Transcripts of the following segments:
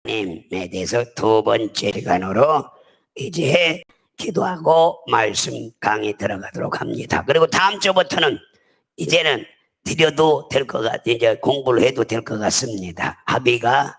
하나님에 대해서 두 번째 시간으로 이제 기도하고 말씀 강의 들어가도록 합니다. 그리고 다음 주부터는 이제는 드려도 될 것 같, 이제 공부를 해도 될 것 같습니다. 합의가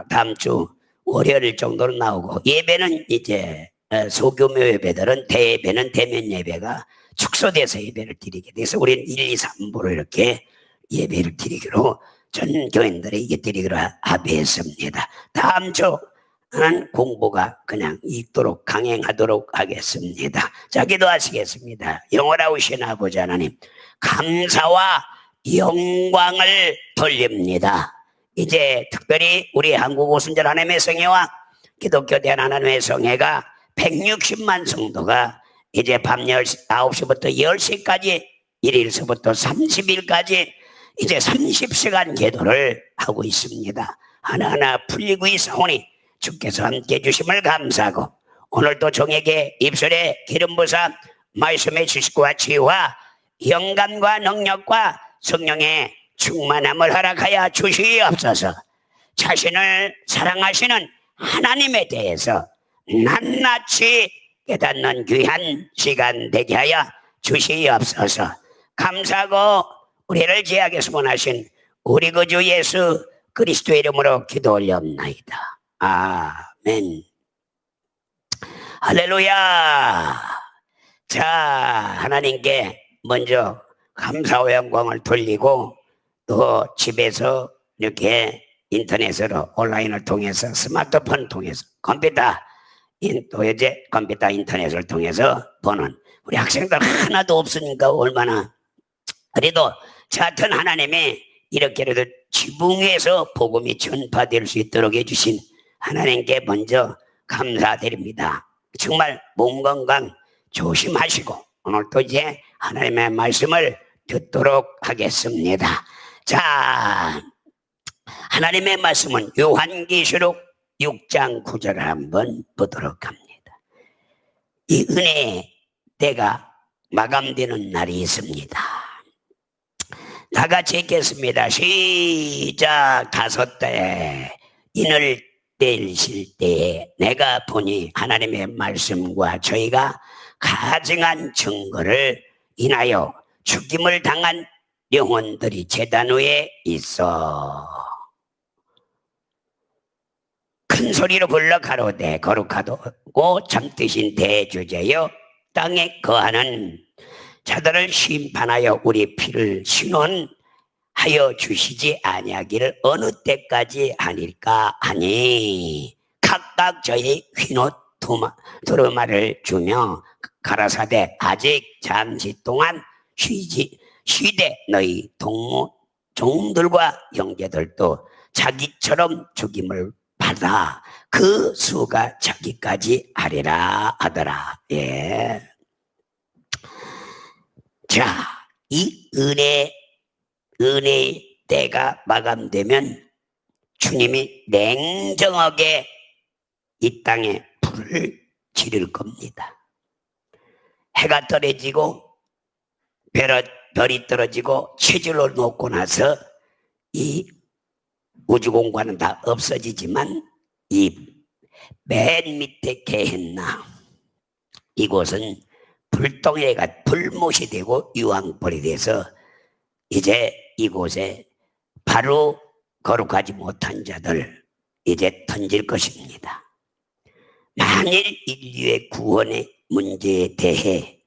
다음 주 월요일 정도로 나오고, 예배는 이제 소규모 예배들은 대예배는 대면 예배가 축소돼서 예배를 드리게 돼서 우리는 1, 2, 3부로 이렇게 예배를 드리기로 전 교인들이 이게 드리기로 합의했습니다. 다음 주는 공부가 그냥 있도록 강행하도록 하겠습니다. 자, 기도하시겠습니다. 영원하신 아버지 하나님, 감사와 영광을 돌립니다. 이제 특별히 우리 한국 오순절 하나님의 성회와 기독교 대한 하나님의 성회가 160만 성도가 이제 밤 9시부터 10시까지 1일서부터 30일까지 이제 30시간 기도를 하고 있습니다. 하나하나 풀리고 있사오니 주께서 함께 해주심을 감사하고, 오늘도 종에게 입술에 기름 부사 말씀해 주시고 치유와 영감과 능력과 성령의 충만함을 허락하여 주시옵소서. 자신을 사랑하시는 하나님에 대해서 낱낱이 깨닫는 귀한 시간 되게 하여 주시옵소서. 감사하고 우리를 죄악에 소원하신 우리 구주 예수 그리스도의 이름으로 기도 올려옵나이다. 아멘. 할렐루야. 자, 하나님께 먼저 감사와 영광을 돌리고, 또 집에서 이렇게 인터넷으로 온라인을 통해서 스마트폰 통해서 컴퓨터 인터넷을 통해서 보는 우리 학생들 하나도 없으니까 얼마나, 그래도 저 같은 하나님이 이렇게라도 지붕에서 복음이 전파될 수 있도록 해주신 하나님께 먼저 감사드립니다. 정말 몸 건강 조심하시고 오늘도 이제 하나님의 말씀을 듣도록 하겠습니다. 자, 하나님의 말씀은 요한계시록 6장 9절을 한번 보도록 합니다. 이 은혜의 때가 마감되는 날이 있습니다. 다 같이 읽겠습니다. 시작. 5대 인을 떼실 때에 내가 보니 하나님의 말씀과 저희가 가증한 증거를 인하여 죽임을 당한 영혼들이 제단 위에 있어 큰 소리로 불러 가로되 거룩하고 참되신 대주제여 땅에 거하는 자들을 심판하여 우리 피를 신원하여 주시지 아니하기를 어느 때까지 하니까 하니, 각각 저희 흰옷 두루마를 주며 가라사대 아직 잠시 동안 쉬되 너희 종들과 형제들도 자기처럼 죽임을 받아 그 수가 자기까지 하리라 하더라. 예. 자, 이 은혜 때가 마감되면 주님이 냉정하게 이 땅에 불을 지를 겁니다. 해가 떨어지고 별이 떨어지고 체질로 놓고 나서 이 우주공간은 다 없어지지만 이 맨 밑에 게헨나, 이곳은 불덩이가 불못이 되고 유황불이 돼서 이제 이곳에 바로 거룩하지 못한 자들 이제 던질 것입니다. 만일 인류의 구원의 문제에 대해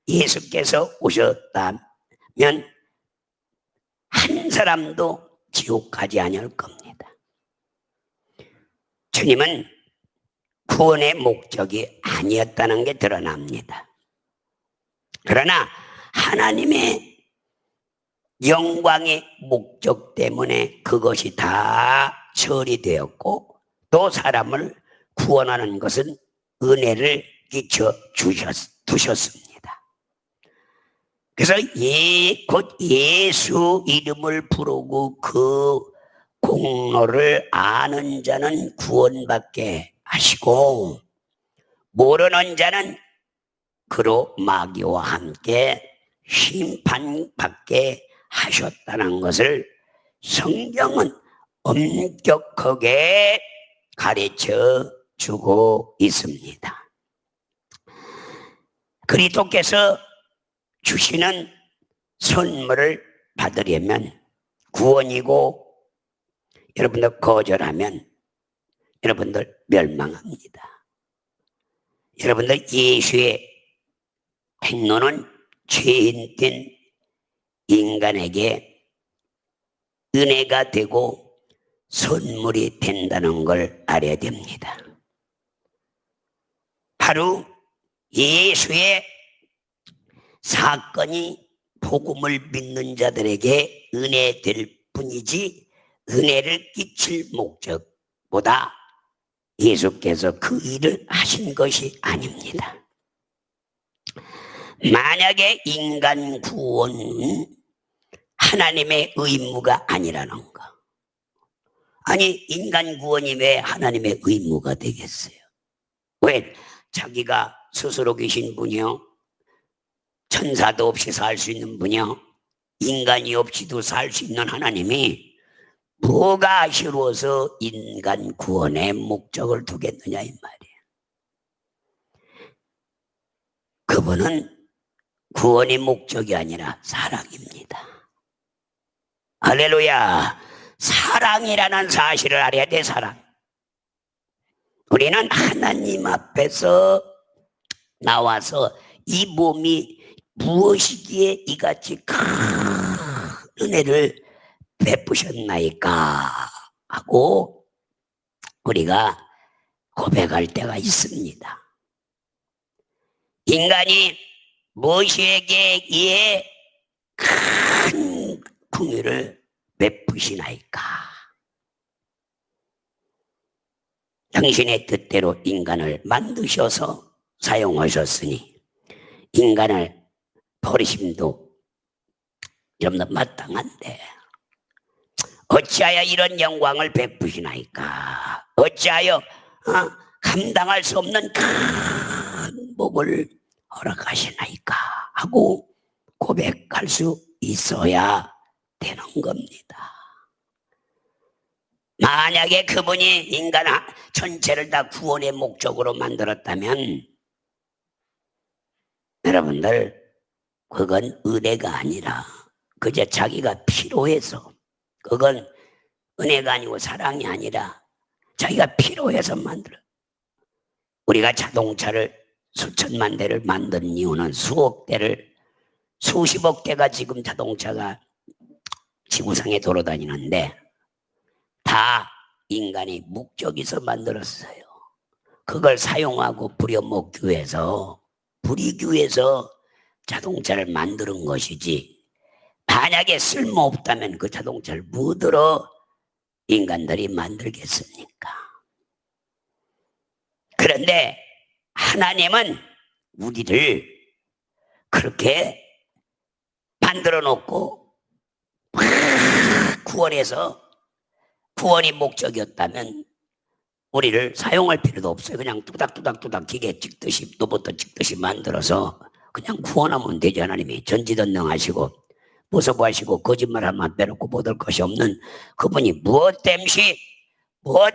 예수께서 오셨다면 한 사람도 지옥 가지 않을 겁니다. 주님은 구원의 목적이 아니었다는 게 드러납니다. 그러나 하나님의 영광의 목적 때문에 그것이 다 처리되었고, 또 사람을 구원하는 것은 은혜를 끼쳐 두셨습니다. 그래서 곧 예수 이름을 부르고 그 공로를 아는 자는 구원받게 하시고, 모르는 자는 그로 마귀와 함께 심판받게 하셨다는 것을 성경은 엄격하게 가르쳐 주고 있습니다. 그리스도께서 주시는 선물을 받으려면 구원이고, 여러분들 거절하면 여러분들 멸망합니다. 여러분들 예수의 행로는 죄인된 인간에게 은혜가 되고 선물이 된다는 걸 알아야 됩니다. 바로 예수의 사건이 복음을 믿는 자들에게 은혜 될 뿐이지 은혜를 끼칠 목적보다 예수께서 그 일을 하신 것이 아닙니다. 만약에 인간 구원은 하나님의 의무가 아니라는 거. 아니, 인간 구원이 왜 하나님의 의무가 되겠어요? 왜? 자기가 스스로 계신 분이요, 천사도 없이 살 수 있는 분이요, 인간이 없이도 살 수 있는 하나님이 뭐가 아쉬워서 인간 구원의 목적을 두겠느냐 이 말이에요. 그분은 구원의 목적이 아니라 사랑입니다. 할렐루야. 사랑이라는 사실을 알아야 돼. 사랑. 우리는 하나님 앞에서 나와서 이 몸이 무엇이기에 이같이 큰 은혜를 베푸셨나이까 하고 우리가 고백할 때가 있습니다. 인간이 무엇에게 큰 긍휼을 베푸시나이까. 당신의 뜻대로 인간을 만드셔서 사용하셨으니 인간을 버리심도 여러분들 마땅한데 어찌하여 이런 영광을 베푸시나이까. 어찌하여 감당할 수 없는 큰 복을 허락하시나이까 하고 고백할 수 있어야 되는 겁니다. 만약에 그분이 인간 전체를 다 구원의 목적으로 만들었다면 여러분들 그건 은혜가 아니라 그저 자기가 필요해서, 그건 은혜가 아니고 사랑이 아니라 자기가 필요해서 만들어. 우리가 자동차를 수천만 대를 만든 이유는 수억 대를, 수십억 대가 지금 자동차가 지구상에 돌아다니는데 다 인간이 목적에서 만들었어요. 그걸 사용하고 부려먹기 위해서, 부리기 위해서 자동차를 만드는 것이지, 만약에 쓸모없다면 그 자동차를 뭐더러 인간들이 만들겠습니까? 그런데 하나님은 우리를 그렇게 만들어 놓고 구원해서, 구원이 목적이었다면 우리를 사용할 필요도 없어요. 그냥 뚜닥뚜닥뚜닥 기계 찍듯이, 로봇 찍듯이 만들어서 그냥 구원하면 되죠. 하나님이 전지전능하시고 무서워하시고 거짓말하면 빼놓고 못할 것이 없는 그분이 무엇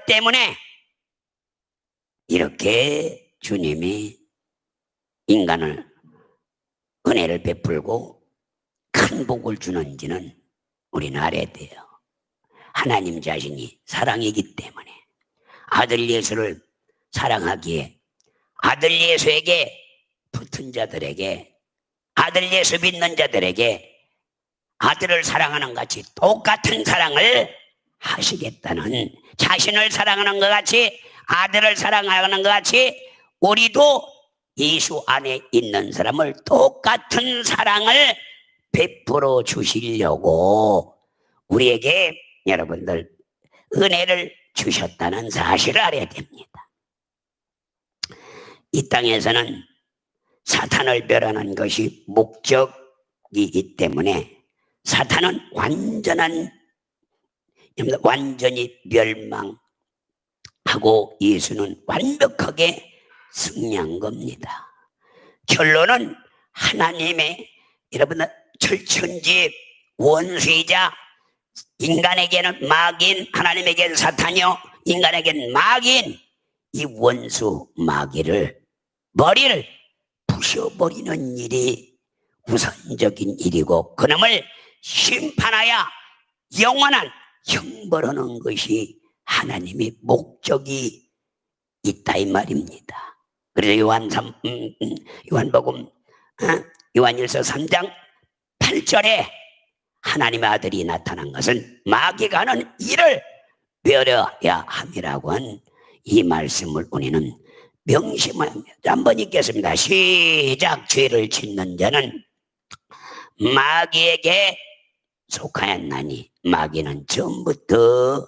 때문에 이렇게 주님이 인간을 은혜를 베풀고 큰 복을 주는지는 우리는 알아야 돼요. 하나님 자신이 사랑이기 때문에 아들 예수를 사랑하기에 아들 예수에게 붙은 자들에게, 아들 예수 믿는 자들에게 아들을 사랑하는 같이 똑같은 사랑을 하시겠다는, 자신을 사랑하는 것 같이 아들을 사랑하는 것 같이 우리도 예수 안에 있는 사람을 똑같은 사랑을 베풀어 주시려고 우리에게 여러분들 은혜를 주셨다는 사실을 알아야 됩니다. 이 땅에서는 사탄을 멸하는 것이 목적이기 때문에 사탄은 완전히 멸망하고 예수는 완벽하게 승리한 겁니다. 결론은 하나님의 여러분들 철천지 원수이자 인간에게는 마귀인, 하나님에게는 사탄이요, 인간에게는 마귀인 이 원수 마귀를 머리를 부셔버리는 일이 우선적인 일이고, 그놈을 심판하여 영원한 형벌하는 것이 하나님의 목적이 있다 이 말입니다. 그래서 요한복음 요한일서 3장 8절에 하나님의 아들이 나타난 것은 마귀가 하는 일을 멸해야 함이라고 한 이 말씀을 우리는 명심합니다. 한번 읽겠습니다. 시작. 죄를 짓는 자는 마귀에게 속하였나니 마귀는 처음부터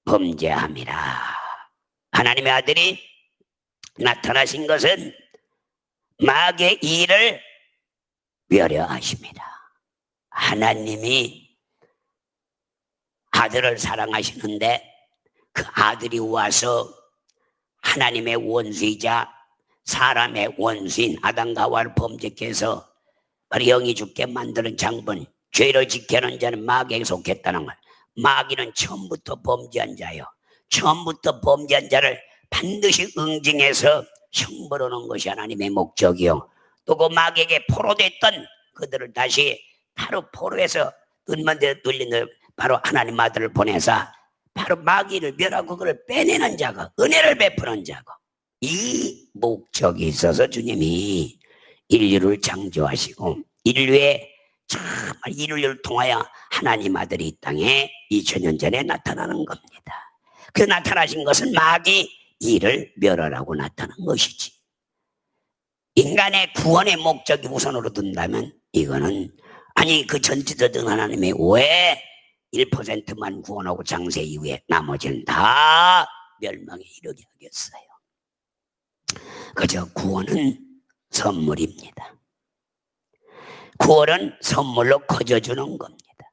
범죄함이라. 하나님의 아들이 나타나신 것은 마귀의 일을 멸해하십니다. 하나님이 아들을 사랑하시는데 그 아들이 와서 하나님의 원수이자 사람의 원수인 아담과 하와를 범죄해서 영이 죽게 만드는 장본, 죄를 지켜는 자는 마귀에게 속했다는 걸. 마귀는 처음부터 범죄한 자요, 처음부터 범죄한 자를 반드시 응징해서 형벌하는 것이 하나님의 목적이요, 또 그 마귀에게 포로됐던 그들을 다시 바로 포로해서 눈먼데 눌리는 바로 하나님 아들을 보내서 바로 마귀를 멸하고 그를 빼내는 자가, 은혜를 베푸는 자고, 이 목적이 있어서 주님이 인류를 창조하시고 인류를 통하여 하나님 아들이 이 땅에 2000년 전에 나타나는 겁니다. 그 나타나신 것은 마귀 일을 멸하라고 나타난 것이지, 인간의 구원의 목적이 우선으로 둔다면 이거는, 아니 그 전지전능 하나님의 왜 1%만 구원하고 장세 이후에 나머지는 다 멸망에 이르게 하겠어요. 그저 구원은 선물입니다. 구원은 선물로 거저주는 겁니다.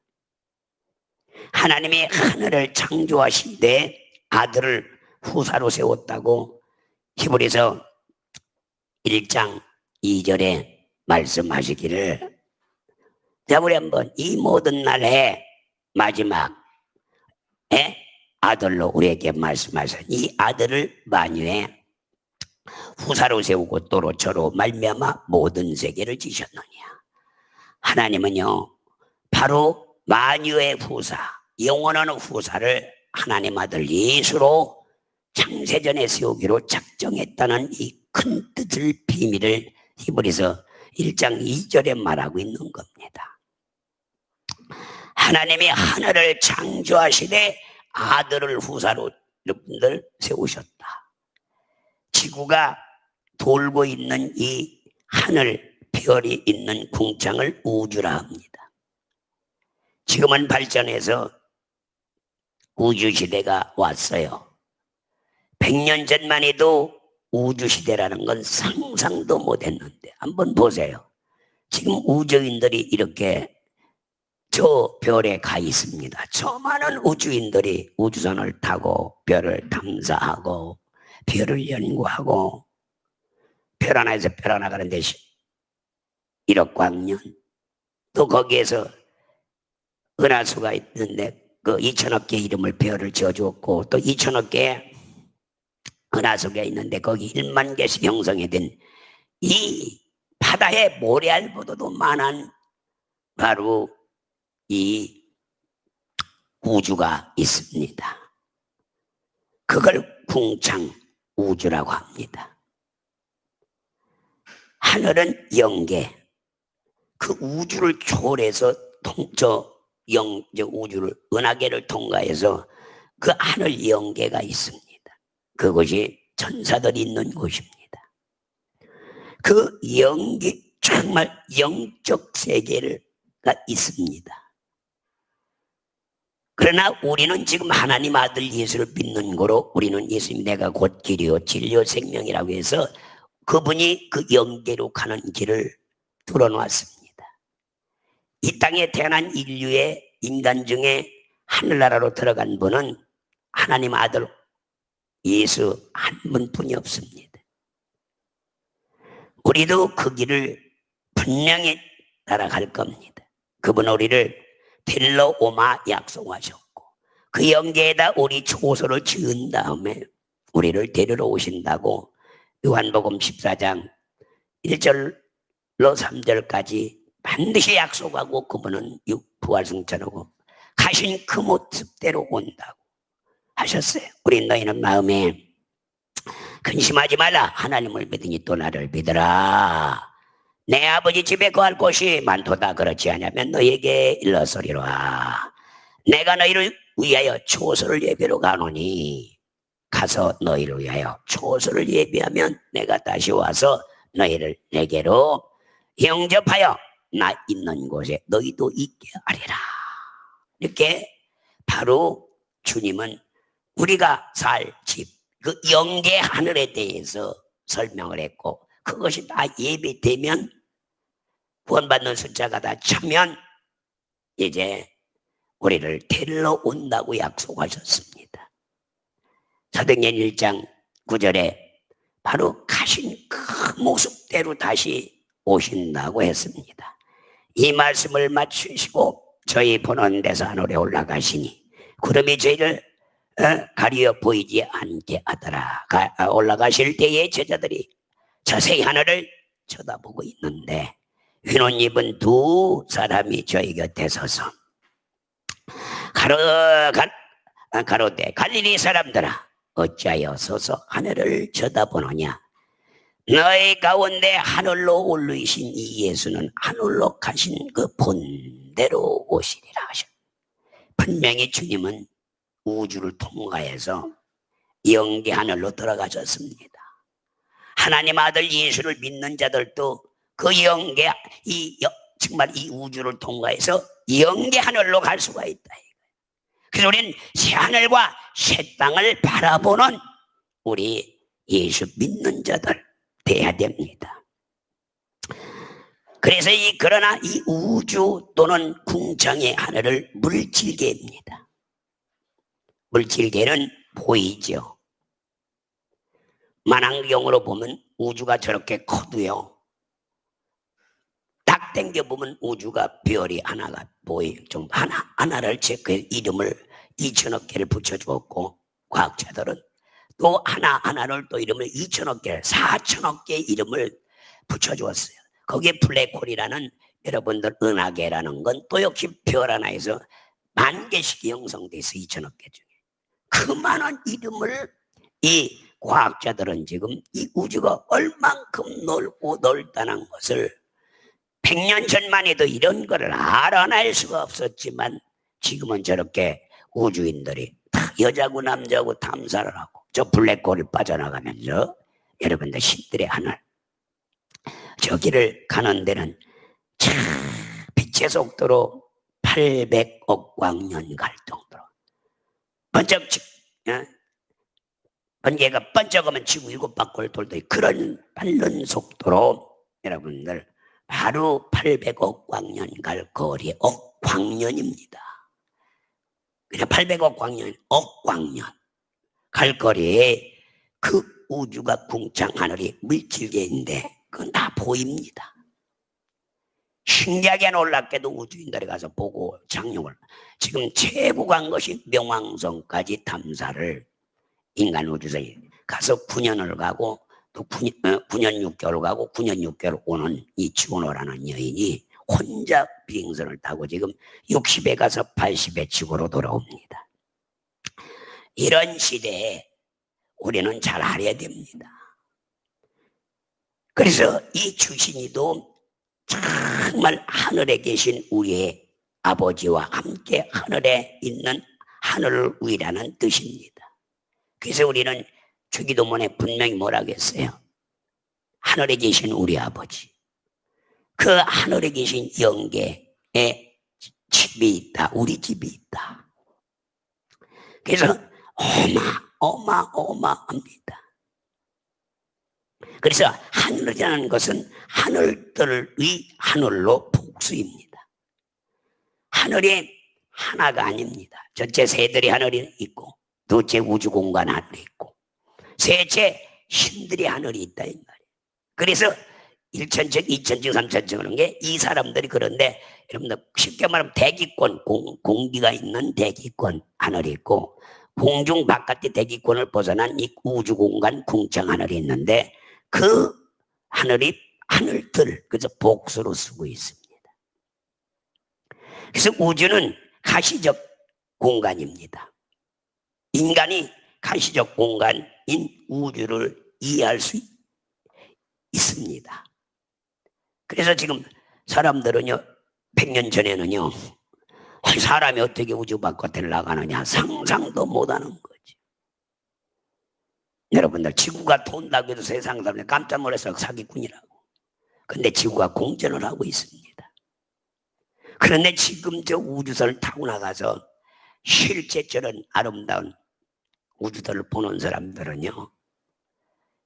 하나님이 하늘을 창조하신데 아들을 후사로 세웠다고 히브리서 1장 2절에 말씀하시기를, 자 우리 한번 이 모든 날에 마지막에 아들로 우리에게 말씀하신 이 아들을 만유에 후사로 세우고 또로 저로 말미암아 모든 세계를 지셨느냐. 하나님은요 바로 만유의 후사, 영원한 후사를 하나님 아들 예수로 창세전에 세우기로 작정했다는 이 큰 뜻을, 비밀을 히브리서 1장 2절에 말하고 있는 겁니다. 하나님이 하늘을 창조하시되 아들을 후사로 여러분들 세우셨다. 지구가 돌고 있는 이 하늘, 별이 있는 궁창을 우주라 합니다. 지금은 발전해서 우주시대가 왔어요. 100년 전만 해도 우주시대라는 건 상상도 못했는데, 한번 보세요. 지금 우주인들이 이렇게 저 별에 가 있습니다. 저 많은 우주인들이 우주선을 타고 별을 탐사하고 별을 연구하고, 별 하나에서 별 하나 가는데 1억 광년, 또 거기에서 은하수가 있는데 그 2000억 개 이름을 별을 지어주었고, 또 2000억 개 은하수가 있는데 거기 1만 개씩 형성이 된 이 바다의 모래알보다도 많은 바로 이 우주가 있습니다. 그걸 궁창 우주라고 합니다. 하늘은 영계, 그 우주를 초월해서 우주를, 은하계를 통과해서 그 하늘 영계가 있습니다. 그것이 천사들이 있는 곳입니다. 그 영계, 정말 영적 세계가 있습니다. 그러나 우리는 지금 하나님 아들 예수를 믿는 거로 우리는 예수님 내가 곧 길이요 진리요 생명이라고 해서 그분이 그 영계로 가는 길을 뚫어놓았습니다. 이 땅에 태어난 인류의 인간 중에 하늘나라로 들어간 분은 하나님 아들 예수 한 분뿐이 없습니다. 우리도 그 길을 분명히 따라갈 겁니다. 그분 우리를 데려오마 약속하셨고, 그 영계에다 우리 초소를 지은 다음에 우리를 데리러 오신다고 요한복음 14장 1절로 3절까지 반드시 약속하고, 그분은 부활승천하고 가신 그 모습대로 온다고 하셨어요. 우리 너희는 마음에 근심하지 말라. 하나님을 믿으니 또 나를 믿으라. 내 아버지 집에 거할 곳이 많도다. 그렇지 않으면 너희에게 일러서리라. 내가 너희를 위하여 초소를 예비로 가노니, 가서 너희를 위하여 초소를 예비하면 내가 다시 와서 너희를 내게로 영접하여 나 있는 곳에 너희도 있게 하리라. 이렇게 바로 주님은 우리가 살 집, 그 영계 하늘에 대해서 설명을 했고, 그것이 다 예비되면, 구원받는 숫자가 다 차면 이제 우리를 데리러 온다고 약속하셨습니다. 사도행전 1장 9절에 바로 가신 그 모습대로 다시 오신다고 했습니다. 이 말씀을 맞추시고 저희 보는 데서 하늘에 올라가시니 구름이 저희를 가리어 보이지 않게 하더라. 올라가실 때에 제자들이 자세히 하늘을 쳐다보고 있는데, 휘는 입은 두 사람이 저희 곁에 서서 가로되 갈릴리 사람들아, 어찌하여 서서 하늘을 쳐다보느냐. 너희 가운데 하늘로 올리신 이 예수는 하늘로 가신 그 본대로 오시리라 하셨. 분명히 주님은 우주를 통과해서 영계 하늘로 들어가셨습니다. 하나님 아들 예수를 믿는 자들도 그 영계, 정말 이 우주를 통과해서 영계 하늘로 갈 수가 있다. 그래서 우리는 새 하늘과 새 땅을 바라보는 우리 예수 믿는 자들 돼야 됩니다. 그래서 그러나 이 우주 또는 궁창의 하늘을 물질계입니다. 물질계는 보이죠. 만안경으로 보면 우주가 저렇게 커도요, 딱 당겨보면 우주가 별이 하나가 보여요. 좀 하나를 그 이름을 2천억 개를 붙여주었고, 과학자들은 또 하나를 또 이름을 2천억 개, 4천억 개의 이름을 붙여주었어요. 거기에 블랙홀이라는, 여러분들 은하계라는 건 또 역시 별 하나에서 10,000개씩 형성돼서 2천억 개 중에 그 많은 이름을, 이 과학자들은 지금 이 우주가 얼만큼 넓고 넓다는 것을 100년 전만 해도 이런 걸 알아낼 수가 없었지만, 지금은 저렇게 우주인들이 다 여자고 남자고 탐사를 하고, 저 블랙홀을 빠져나가면서 여러분들 신들의 하늘, 저기를 가는 데는 빛의 속도로 800억 광년 갈 정도로, 번개가 번쩍하면 지구 7바퀴를 돌던 그런 빠른 속도로 여러분들 바로 800억 광년 갈 거리에, 억 광년입니다. 그냥 800억 광년, 억 광년 갈 거리에 그 우주가 궁창 하늘이 물질계인데 그건 다 보입니다. 신기하게 놀랍게도 우주인들이 가서 보고 착륙을, 지금 최고 간 것이 명왕성까지 탐사를 인간 우주선이 가서 9년을 가고 또 9년 6개월 가고 9년 6개월 오는 이 주노라는 여인이 혼자 비행선을 타고 지금 60에 가서 80에 지구로 돌아옵니다. 이런 시대에 우리는 잘 알아야 됩니다. 그래서 이 주신이도 정말 하늘에 계신 우리의 아버지와 함께 하늘에 있는 하늘을 위라는 뜻입니다. 그래서 우리는 주기도문에 분명히 뭐라고 했어요? 하늘에 계신 우리 아버지, 그 하늘에 계신 영계에 집이 있다, 우리 집이 있다. 그래서 어마어마합니다. 그래서 하늘이라는 것은 하늘들의 하늘로 복수입니다. 하늘이 하나가 아닙니다. 전체 새들이 하늘이 있고, 둘째 우주 공간 하늘이 있고, 셋째 신들이 하늘이 있다 이 말이에요. 그래서 1천층, 2천층, 3천층 그런 게 이 사람들이 그런데 여러분들 쉽게 말하면 대기권, 공기가 있는 대기권 하늘이 있고 공중 바깥의 대기권을 벗어난 이 우주 공간 궁창 하늘이 있는데 그 하늘이 하늘들 그래서 복수로 쓰고 있습니다. 그래서 우주는 가시적 공간입니다. 인간이 가시적 공간인 우주를 이해할 수 있습니다. 그래서 지금 사람들은요 100년 전에는요 사람이 어떻게 우주 바깥을 나가느냐 상상도 못하는 거지. 여러분들 지구가 돈다고 해도 세상 사람들 깜짝 놀라서 사기꾼이라고. 근데 지구가 공전을 하고 있습니다. 그런데 지금 저 우주선을 타고 나가서 실제 저런 아름다운 우주선을 보는 사람들은요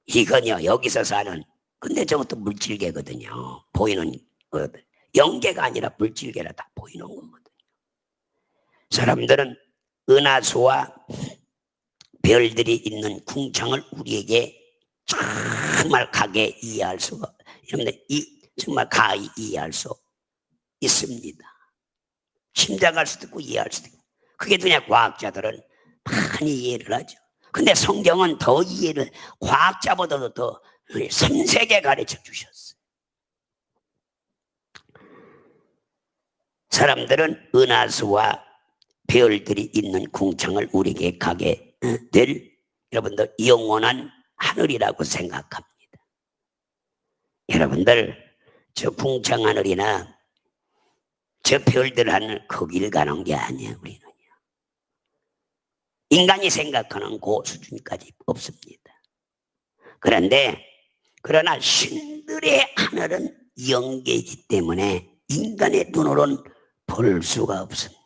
이건요 여기서 사는 근데 저것도 물질계거든요. 보이는 영계가 아니라 물질계라 다 보이는 거거든요. 사람들은 은하수와 별들이 있는 궁창을 우리에게 정말 가게 이해할 수가 여러분들 정말 가히 이해할 수 있습니다. 심장할 수도 있고 이해할 수도 있고 그게 그냥 과학자들은 많이 이해를 하죠. 근데 성경은 더 이해를 과학자보다도 더 섬세하게 가르쳐 주셨어요. 사람들은 은하수와 별들이 있는 궁창을 우리에게 가게 될 여러분들 영원한 하늘이라고 생각합니다. 여러분들 저 궁창 하늘이나 저 별들 하늘 거길 가는 게 아니에요. 우리는요 인간이 생각하는 그 수준까지 없습니다. 그러나 신들의 하늘은 영계이기 때문에 인간의 눈으로는 볼 수가 없습니다.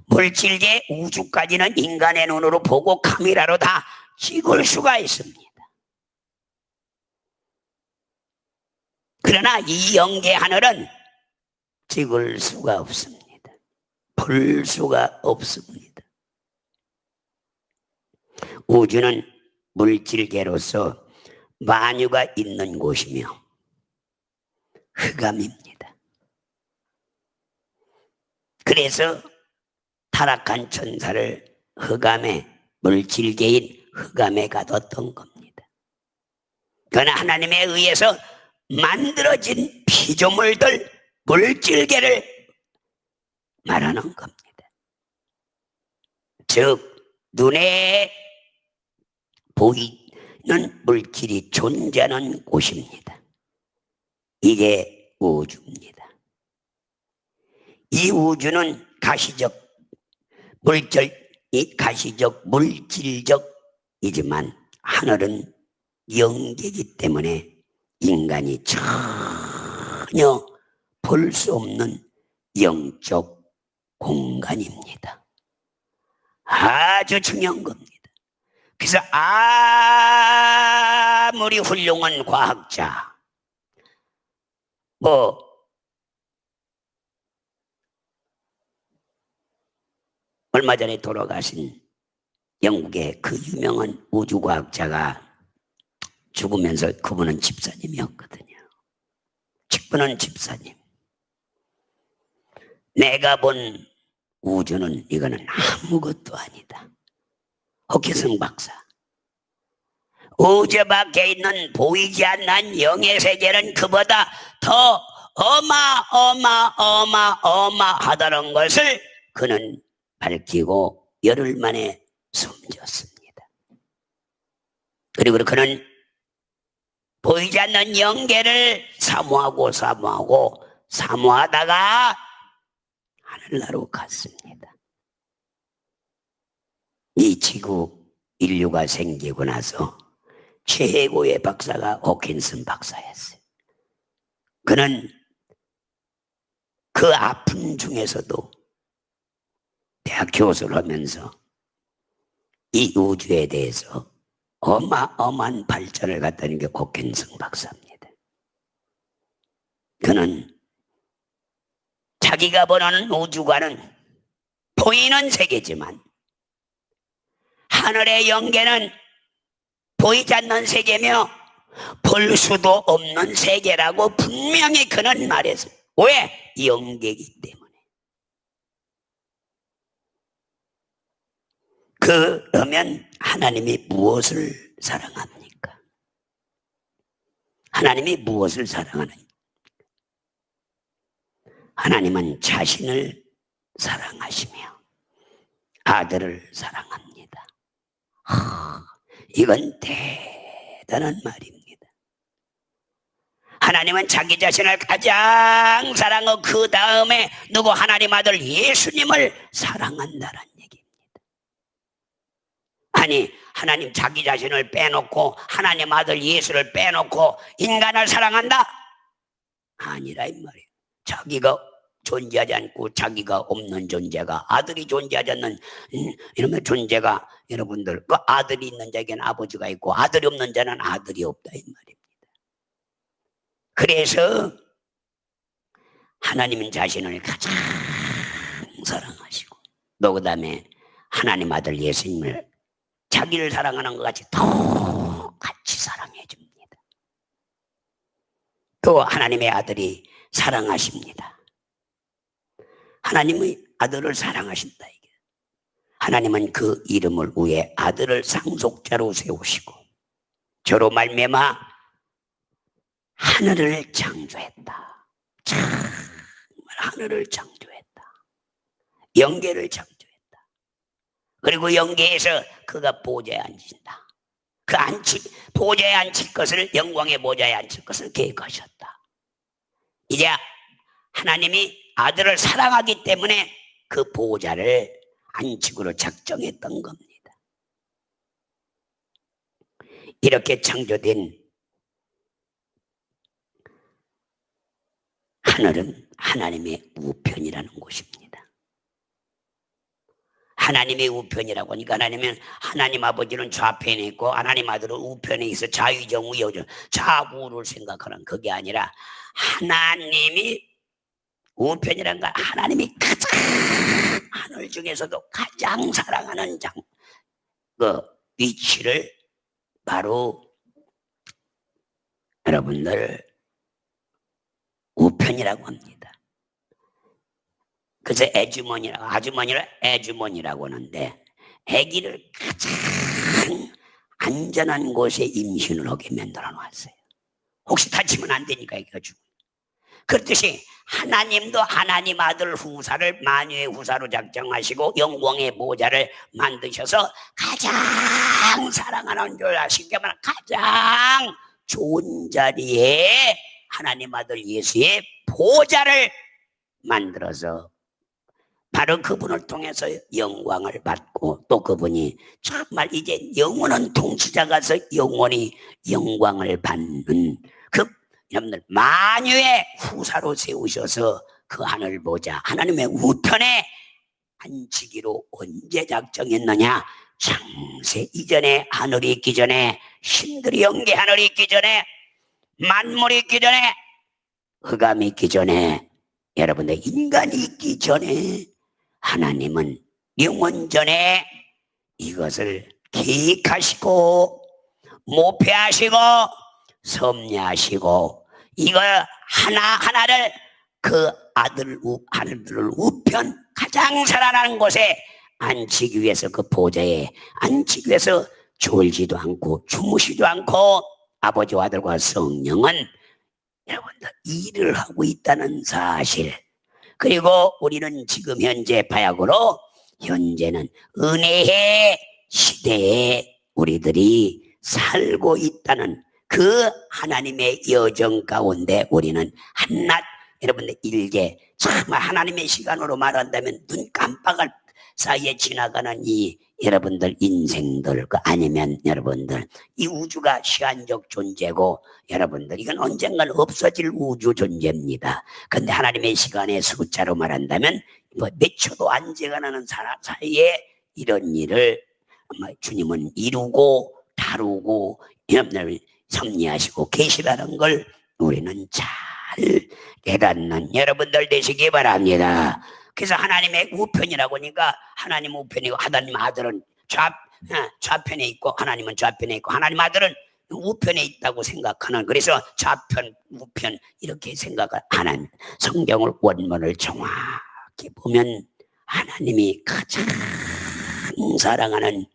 물질계 우주까지는 인간의 눈으로 보고 카메라로 다 찍을 수가 있습니다. 그러나 이 영계 하늘은 찍을 수가 없습니다. 볼 수가 없습니다. 우주는 물질계로서 만유가 있는 곳이며 흑암입니다. 그래서 타락한 천사를 흑암에 물질계인 흑암에 가뒀던 겁니다. 그러나 하나님에 의해서 만들어진 피조물들 물질계를 말하는 겁니다. 즉 눈에 보이는 물질이 존재하는 곳입니다. 이게 우주입니다. 이 우주는 가시적 물질적이지만 하늘은 영계이기 때문에 인간이 전혀 볼 수 없는 영적 공간입니다. 아주 중요한 겁니다. 그래서 아무리 훌륭한 과학자 얼마 전에 돌아가신 영국의 그 유명한 우주과학자가 죽으면서 그분은 집사님이었거든요. 그분은 집사님. 내가 본 우주는 이거는 아무것도 아니다. 허기성 박사. 우주 밖에 있는 보이지 않는 영의 세계는 그보다 더 어마어마하다는 것을 그는 밝히고 열흘 만에 숨졌습니다. 그리고 그는 보이지 않는 영계를 사모하다가 하늘나라로 갔습니다. 이 지구 인류가 생기고 나서 최고의 박사가 호킨슨 박사였어요. 그는 그 아픔 중에서도 대학 교수를 하면서 이 우주에 대해서 어마어마한 발전을 갖다는 게 호킨슨 박사입니다. 그는 자기가 보는 우주관은 보이는 세계지만 하늘의 영계는 보이지 않는 세계며 볼 수도 없는 세계라고 분명히 그는 말했어요. 왜? 영계이기 때문에. 그러면 하나님이 무엇을 사랑합니까? 하나님이 무엇을 사랑하느냐? 하나님은 자신을 사랑하시며 아들을 사랑합니다. 이건 대단한 말입니다. 하나님은 자기 자신을 가장 사랑하고 그 다음에 누구 하나님 아들 예수님을 사랑한다는 얘기입니다. 아니 하나님 자기 자신을 빼놓고 하나님 아들 예수를 빼놓고 인간을 사랑한다? 아니라 이 말이에요. 자기가 존재하지 않고 자기가 없는 존재가 아들이 존재하지 않는 이러면 존재가 여러분들 그 아들이 있는 자에게는 아버지가 있고 아들이 없는 자는 아들이 없다 이 말입니다. 그래서 하나님은 자신을 가장 사랑하시고 또 그 다음에 하나님 아들 예수님을 자기를 사랑하는 것 같이 똑같이 사랑해 줍니다. 또 하나님의 아들이 사랑하십니다. 하나님의 아들을 사랑하신다. 하나님은 그 이름을 위해 아들을 상속자로 세우시고 저로 말미암아 하늘을 창조했다. 정말 하늘을 창조했다. 영계를 창조했다. 그리고 영계에서 그가 보좌에 앉으신다. 그 보좌에 앉힐 것을 영광의 보좌에 앉힐 것을 계획하셨다. 이제 하나님이 아들을 사랑하기 때문에 그 보좌를 안식으로 작정했던 겁니다. 이렇게 창조된 하늘은 하나님의 우편이라는 곳입니다. 하나님의 우편이라고 하니까 하나님은 하나님 아버지는 좌편에 있고 하나님 아들은 우편에 있어 자유정 우여정 좌우를 생각하는 그게 아니라 하나님이 우편이란 건 하나님이 가장 하늘 중에서도 가장 사랑하는 그 위치를 바로 여러분들 우편이라고 합니다. 그래서 아주머니를 애주머니라고 하는데 아기를 가장 안전한 곳에 임신을 하게 만들어 놨어요. 혹시 다치면 안 되니까 애기가 죽어요. 그렇듯이 하나님도 하나님 아들 후사를 만유의 후사로 작정하시고 영광의 보좌를 만드셔서 가장 사랑하는 줄 쉽게 말하면 가장 좋은 자리에 하나님 아들 예수의 보좌를 만들어서 바로 그분을 통해서 영광을 받고 또 그분이 정말 이제 영원한 통치자가서 영원히 영광을 받는 그 여러분들 만유의 후사로 세우셔서 그 하늘 보좌 하나님의 우편에 앉히기로 언제 작정했느냐? 창세 이전에 하늘이 있기 전에 신들이 영계 하늘이 있기 전에 만물이 있기 전에 흑암이 있기 전에 여러분들 인간이 있기 전에 하나님은 영원 전에 이것을 계획하시고 목표하시고 섭리하시고 이거 하나하나를 그 하늘을 우편 가장 살아나는 곳에 앉히기 위해서 그 보좌에 앉히기 위해서 졸지도 않고 주무시지도 않고 아버지와 아들과 성령은 여러분들 일을 하고 있다는 사실 그리고 우리는 지금 현재 바약으로 현재는 은혜의 시대에 우리들이 살고 있다는 그 하나님의 여정 가운데 우리는 한낱 여러분들 일개 정말 하나님의 시간으로 말한다면 눈 깜빡할 사이에 지나가는 이 여러분들 인생들 아니면 여러분들 이 우주가 시한적 존재고 여러분들 이건 언젠간 없어질 우주 존재입니다. 근데 하나님의 시간의 숫자로 말한다면 뭐 몇 초도 안 지나가는 사이에 이런 일을 주님은 이루고 다루고 여러분들 섭리하시고 계시다는 걸 우리는 잘 깨닫는 여러분들 되시기 바랍니다. 그래서 하나님의 우편이라고 하니까 하나님 우편이고 하나님 아들은 좌편에 있고 하나님은 좌편에 있고 하나님 아들은 우편에 있다고 생각하는, 그래서 좌편 우편 이렇게 생각을 안 하는, 성경을 원문을 정확히 보면 하나님이 가장 사랑하는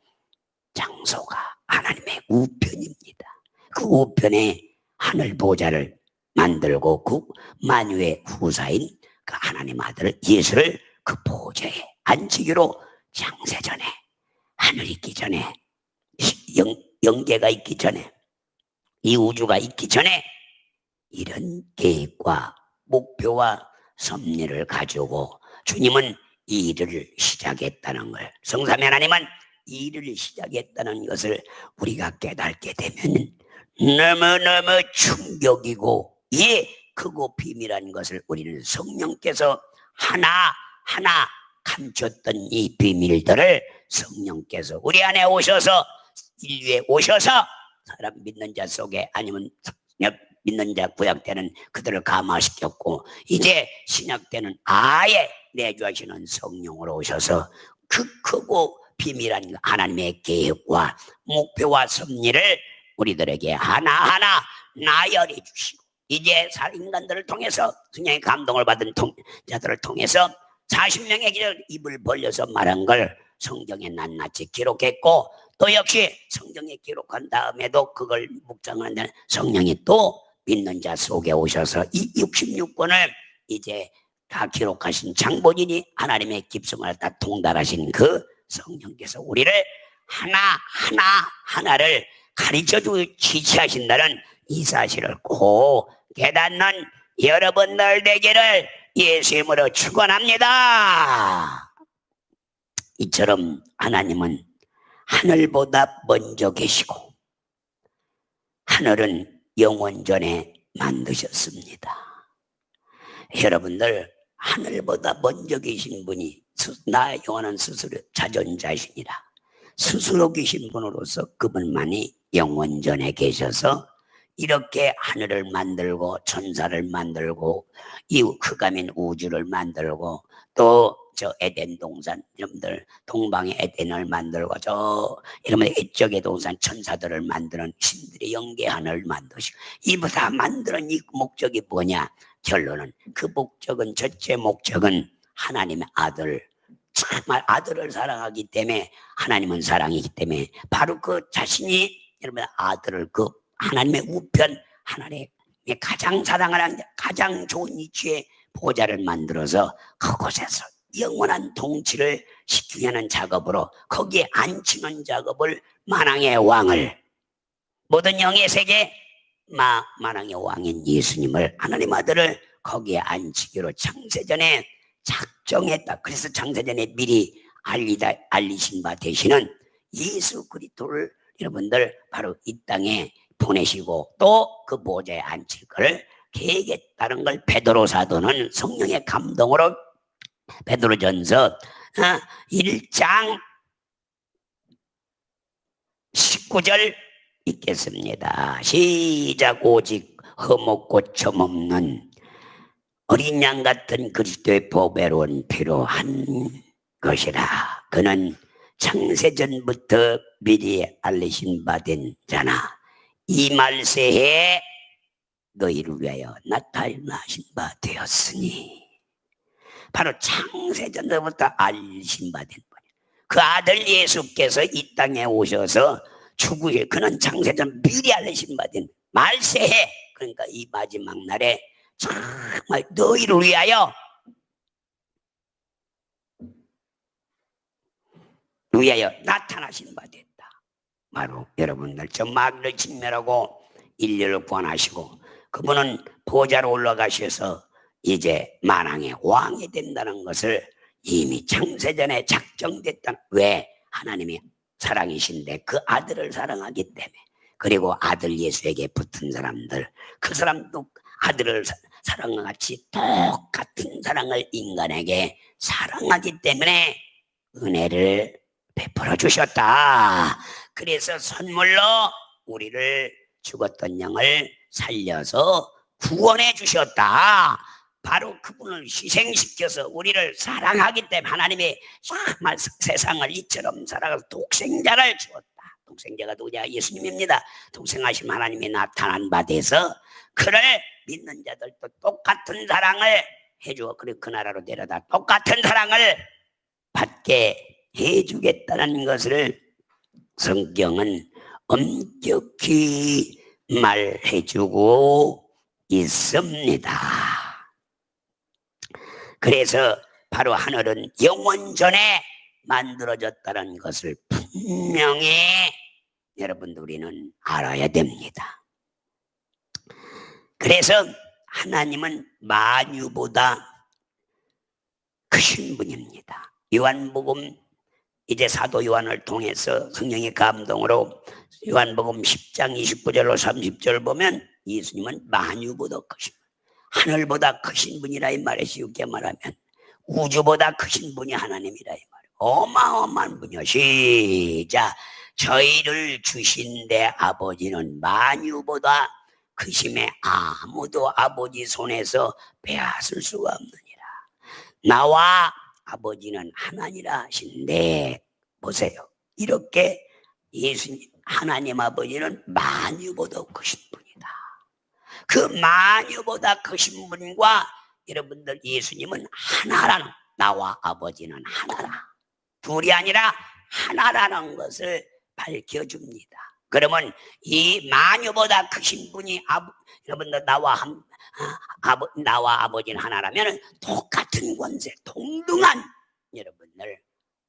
장소가 하나님의 우편입니다. 그 우편에 하늘 보좌를 만들고 그 만유의 후사인 그 하나님 아들 예수를 그 보좌에 앉히기로 창세전에, 하늘 있기 전에, 영계가 있기 전에, 이 우주가 있기 전에 이런 계획과 목표와 섭리를 가지고 주님은 이 일을 시작했다는 걸, 성삼위 하나님은 이 일을 시작했다는 것을 우리가 깨닫게 되면 너무너무 충격이고, 크고 비밀한 것을 우리는 성령께서 하나하나 감췄던 이 비밀들을 성령께서 우리 안에 오셔서, 인류에 오셔서 사람 믿는 자 속에, 아니면 믿는 자 구약 때는 그들을 감화시켰고, 이제 신약 때는 아예 내주하시는 성령으로 오셔서 그 크고 비밀한 하나님의 계획과 목표와 섭리를 우리들에게 하나하나 나열해 주시고, 이제 인간들을 통해서, 성령의 감동을 받은 자들을 통해서 40명의 기를 입을 벌려서 말한 걸 성경에 낱낱이 기록했고, 또 역시 성경에 기록한 다음에도 그걸 묵상하는 성령이 또 믿는 자 속에 오셔서 이 66권을 이제 다 기록하신 장본인이 하나님의 깊음을 다 통달하신 그 성령께서 우리를 하나를 가르쳐주고 지시하신다는 이 사실을 꼭 깨닫는 여러분들 되기를 예수의 이름으로 축원합니다. 이처럼 하나님은 하늘보다 먼저 계시고, 하늘은 영원 전에 만드셨습니다. 여러분들, 하늘보다 먼저 계신 분이 나 요한은 스스로 자존자신이라 스스로 계신 분으로서 그분만이 영원 전에 계셔서 이렇게 하늘을 만들고 천사를 만들고 이 흑암인 우주를 만들고, 또 저 에덴 동산, 여러분들 동방의 에덴을 만들고, 저 이러면 이쪽의 동산 천사들을 만드는 신들의 영계 하늘을 만드시고, 이거 다 만드는 이 목적이 뭐냐? 결론은 그 목적은, 첫째 목적은 하나님의 아들, 정말 아들을 사랑하기 때문에, 하나님은 사랑이기 때문에 바로 그 자신이 여러분 아들을 그 하나님의 우편, 하나님의 가장 사랑하는 가장 좋은 위치에 보좌를 만들어서 그곳에서 영원한 통치를 시키게 하는 작업으로, 거기에 앉히는 작업을, 만왕의 왕을, 모든 영의 세계 만왕의 왕인 예수님을, 하나님 아들을 거기에 앉히기로 창세전에 작정했다. 그래서 창세전에 미리 알리신 바 되시는 예수 그리스도를 여러분들 바로 이 땅에 보내시고 또 그 보좌에 앉힐 것을 계획했다는 걸 베드로 사도는 성령의 감동으로 베드로전서 1장 19절 읽겠습니다. 시작. 오직 흠없고 점없는 어린 양 같은 그리스도의 보배로운 피로 한 것이라. 그는 창세전부터 미리 알리신 바 된 자나 이 말세에 너희를 위하여 나타나신 바 되었으니, 바로 창세전부터 알리신 바 된 분이에요. 그 아들 예수께서 이 땅에 오셔서 죽으실, 그는 창세전 미리 알리신 바 된 말세에, 그러니까 이 마지막 날에 정말 너희를 위하여 나타나신 바 됐다. 바로 여러분들 저 마귀를 진멸하고 인류를 구원하시고, 그분은 보좌로 올라가셔서 이제 만왕의 왕이 된다는 것을 이미 창세전에 작정됐다. 왜? 하나님이 사랑이신데 그 아들을 사랑하기 때문에. 그리고 아들 예수에게 붙은 사람들, 그 사람도 아들을 사랑과 같이 똑같은 사랑을 인간에게 사랑하기 때문에 은혜를 베풀어 주셨다. 그래서 선물로 우리를 죽었던 영을 살려서 구원해 주셨다. 바로 그분을 희생시켜서 우리를 사랑하기 때문에 하나님이 정말 세상을 이처럼 살아가서 독생자를 주었다. 독생자가 누구냐? 예수님입니다. 독생하신 하나님이 나타난 바 돼서 그를 믿는 자들도 똑같은 사랑을 해주어 그래 그 나라로 데려다 똑같은 사랑을 받게 해주겠다는 것을 성경은 엄격히 말해주고 있습니다. 그래서 바로 하늘은 영원 전에 만들어졌다는 것을 분명히 여러분들 우리는 알아야 됩니다. 그래서 하나님은 만유보다 크신 분입니다. 요한복음 이제 사도 요한을 통해서 성령의 감동으로 요한복음 10장 29절로 30절 보면 예수님은 만유보다 크신 분, 하늘보다 크신 분이라 이 말에 쉽게 말하면 우주보다 크신 분이 하나님이라 이 말이에요. 어마어마한 분이요. 시작. 저희를 주신 내 아버지는 만유보다 크심에 아무도 아버지 손에서 빼앗을 수가 없느니라. 나와 아버지는 하나니라 하신데 보세요. 이렇게 예수님 하나님 아버지는 만유보다 크신 분이다. 그 만유보다 크신 분과 여러분들 예수님은 하나라는, 나와 아버지는 하나라, 둘이 아니라 하나라는 것을 밝혀줍니다. 그러면 이 만유보다 크신 분이 여러분들 나와 아버지는 하나라면 똑같은 권세, 동등한 여러분들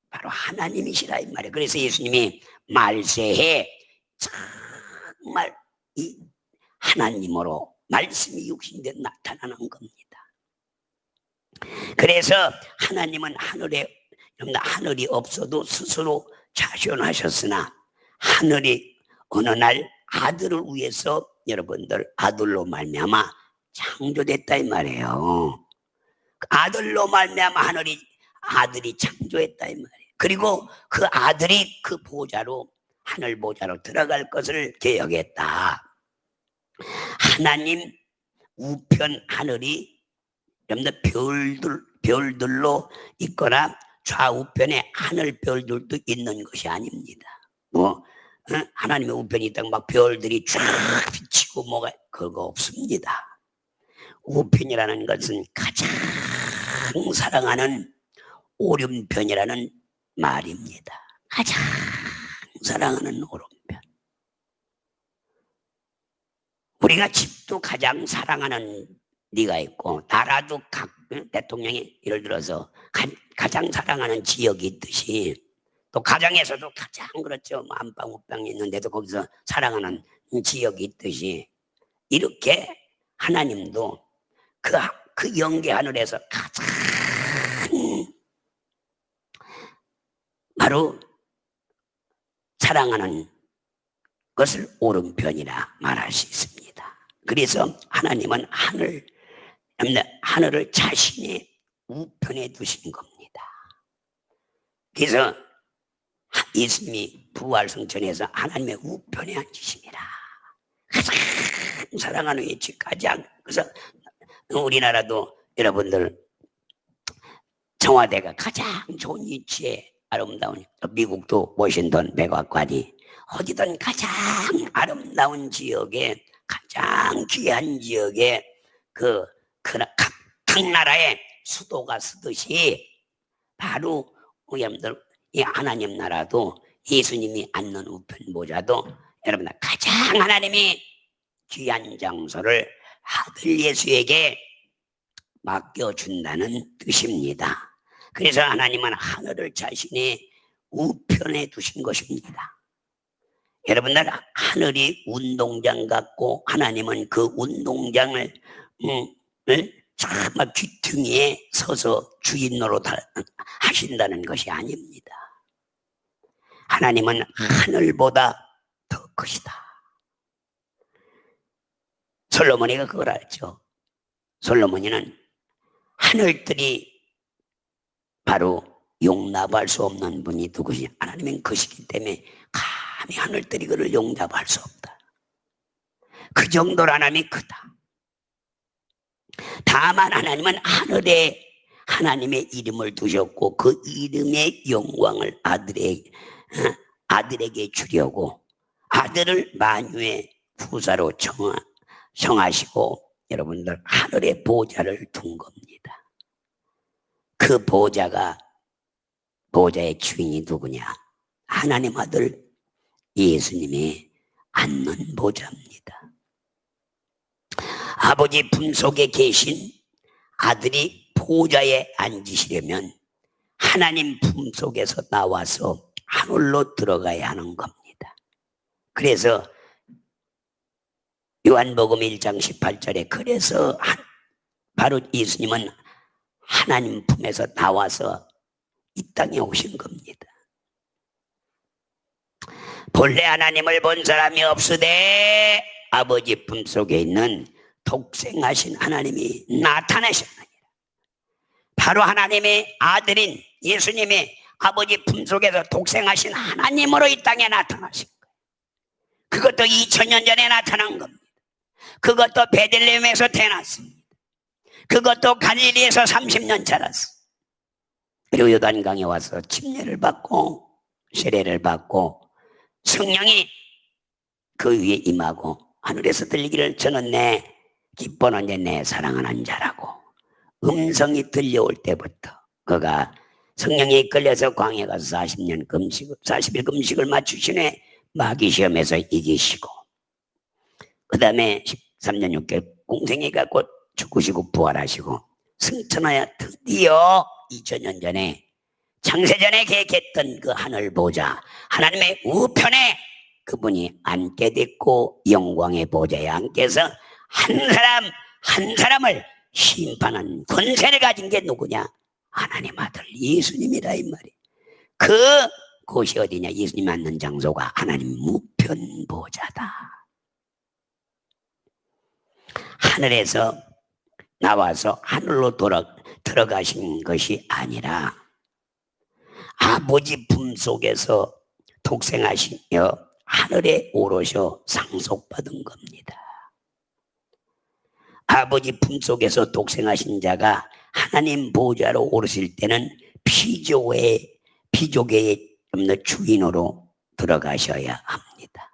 바로 하나님이시라 이 말이에요. 그래서 예수님이 말세에 정말 이 하나님으로 말씀이 육신되어 나타나는 겁니다. 그래서 하나님은 하늘이 없어도 스스로 자존하셨으나 하늘이 어느 날 아들을 위해서 여러분들 아들로 말미암아 창조됐다 이 말이에요. 아들로 말미암아 아들이 창조했다 이 말이에요. 그리고 그 아들이 그 보좌로 하늘 보좌로 들어갈 것을 계획했다. 하나님 우편 하늘이 여러분들 별들로 있거나 좌우편에 하늘 별들도 있는 것이 아닙니다. 하나님의 우편이 있다고 막 별들이 쫙 비치고 뭐가 그거 없습니다. 우편이라는 것은 가장 사랑하는 오른편이라는 말입니다. 가장 사랑하는 오른편. 우리가 집도 가장 사랑하는 네가 있고 나라도 각 대통령이 예를 들어서 가장 사랑하는 지역이 있듯이 또 가정에서도 가장 그렇죠. 안방 옷방이 있는데도 거기서 사랑하는 지역이 있듯이 이렇게 하나님도 그 영계 하늘에서 가장 바로 사랑하는 것을 오른편이라 말할 수 있습니다. 그래서 하나님은 하늘을 자신의 우편에 두신 겁니다. 그래서 예수님이 부활성천에서 하나님의 우편에 앉으십니다. 가장 사랑하는 위치 가장. 그래서 우리나라도 여러분들 청와대가 가장 좋은 위치에 아름다운, 미국도 워싱턴 백악관이 어디든 가장 아름다운 지역에 가장 귀한 지역에 각 나라의 수도가 쓰듯이 바로 여러분들 이 하나님 나라도 예수님이 앉는 우편 보좌도 여러분들 가장 하나님이 귀한 장소를 아들 예수에게 맡겨준다는 뜻입니다. 그래서 하나님은 하늘을 자신의 우편에 두신 것입니다. 여러분들 하늘이 운동장 같고 하나님은 그 운동장을 정말 귀퉁이에 서서 주인 노릇 하신다는 것이 아닙니다. 하나님은 하늘보다 더 크시다. 솔로몬이가 그걸 알죠. 솔로몬이는 하늘들이 바로 용납할 수 없는 분이 누구시? 하나님은 크시기 때문에 감히 하늘들이 그를 용납할 수 없다. 그 정도로 하나님이 크다. 다만 하나님은 하늘에 하나님의 이름을 두셨고 그 이름의 영광을 아들의 아들에게 주려고 아들을 만유의 후사로 정하시고 여러분들 하늘의 보좌를 둔 겁니다. 그 보좌의 주인이 누구냐? 하나님 아들 예수님이 앉는 보좌입니다. 아버지 품속에 계신 아들이 보좌에 앉으시려면 하나님 품속에서 나와서 하늘로 들어가야 하는 겁니다. 그래서 요한복음 1장 18절에 그래서 바로 예수님은 하나님 품에서 나와서 이 땅에 오신 겁니다. 본래 하나님을 본 사람이 없으되 아버지 품속에 있는 독생하신 하나님이 나타나셨느니라. 바로 하나님의 아들인 예수님이 아버지 품속에서 독생하신 하나님으로 이 땅에 나타나신 거예요. 그것도 2000년 전에 나타난 겁니다. 그것도 베들레헴에서 태어났습니다. 그것도 갈릴리에서 30년 자랐어요. 그리고 요단강에 와서 침례를 받고 세례를 받고 성령이 그 위에 임하고 하늘에서 들리기를 저는 내 기뻐하는 내 사랑하는 자라고 음성이 들려올 때부터 그가 성령에 이끌려서 광야에 가서 40일 금식을 마치시네 마귀 시험에서 이기시고 그 다음에 13년 6개월 공생에 갖고 죽으시고 부활하시고 승천하여 드디어 2000년 전에 창세전에 계획했던 그 하늘 보좌 하나님의 우편에 그분이 앉게 됐고 영광의 보좌에 앉게서 한 사람을 심판하는 권세를 가진 게 누구냐? 하나님 아들 예수님이라 이 말이에요. 그곳이 어디냐? 예수님 앉는 장소가 하나님 우편 보좌다. 하늘에서 나와서 하늘로 들어가신 것이 아니라 아버지 품속에서 독생하시며 하늘에 오르셔 상속받은 겁니다. 아버지 품속에서 독생하신 자가 하나님 보좌로 오르실 때는 피조계의 주인으로 들어가셔야 합니다.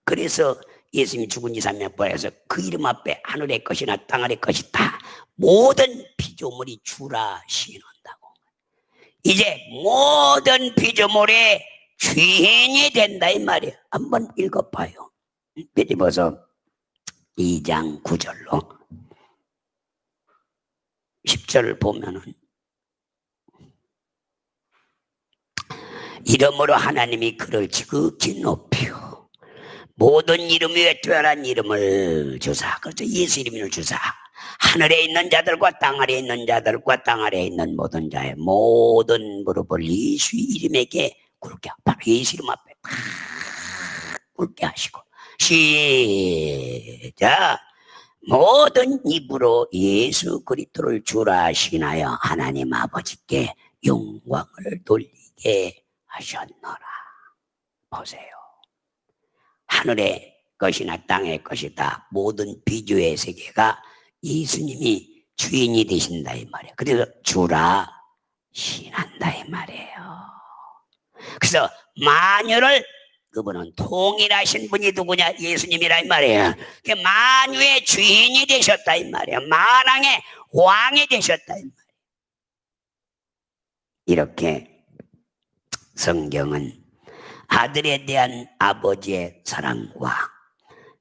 그래서 예수님이 죽은 지 3년 부활해서 그 이름 앞에 하늘의 것이나 땅 아래 것이 다 모든 피조물이 주라 시인한다고. 이제 모든 피조물의 주인이 된다 이 말이에요. 한번 읽어봐요. 빌립보서 2장 9절로 10절을 보면은 이름으로 하나님이 그를 지극히 높여 모든 이름 위에 뛰어난 이름을 주사. 그래서 예수 이름을 주사. 하늘에 있는 자들과 땅 아래에 있는 자들과 땅 아래에 있는 모든 자의 모든 무릎을 예수 이름에게 꿇게 하고 바로 예수 이름 앞에 탁 꿇게 하시고 시작. 모든 입으로 예수 그리스도를 주라 하시나요 하나님 아버지께 영광을 돌리게 하셨노라. 보세요. 하늘의 것이나 땅의 것이다. 모든 비주의 세계가 예수님이 주인이 되신다 이 말이에요. 그래서 주라 신한다 이 말이에요. 그래서 만유를 그분은 통일하신 분이 누구냐? 예수님이라 이 말이에요. 만유의 주인이 되셨다 이 말이에요. 만왕의 왕이 되셨다 이 말이에요. 이렇게 성경은 아들에 대한 아버지의 사랑과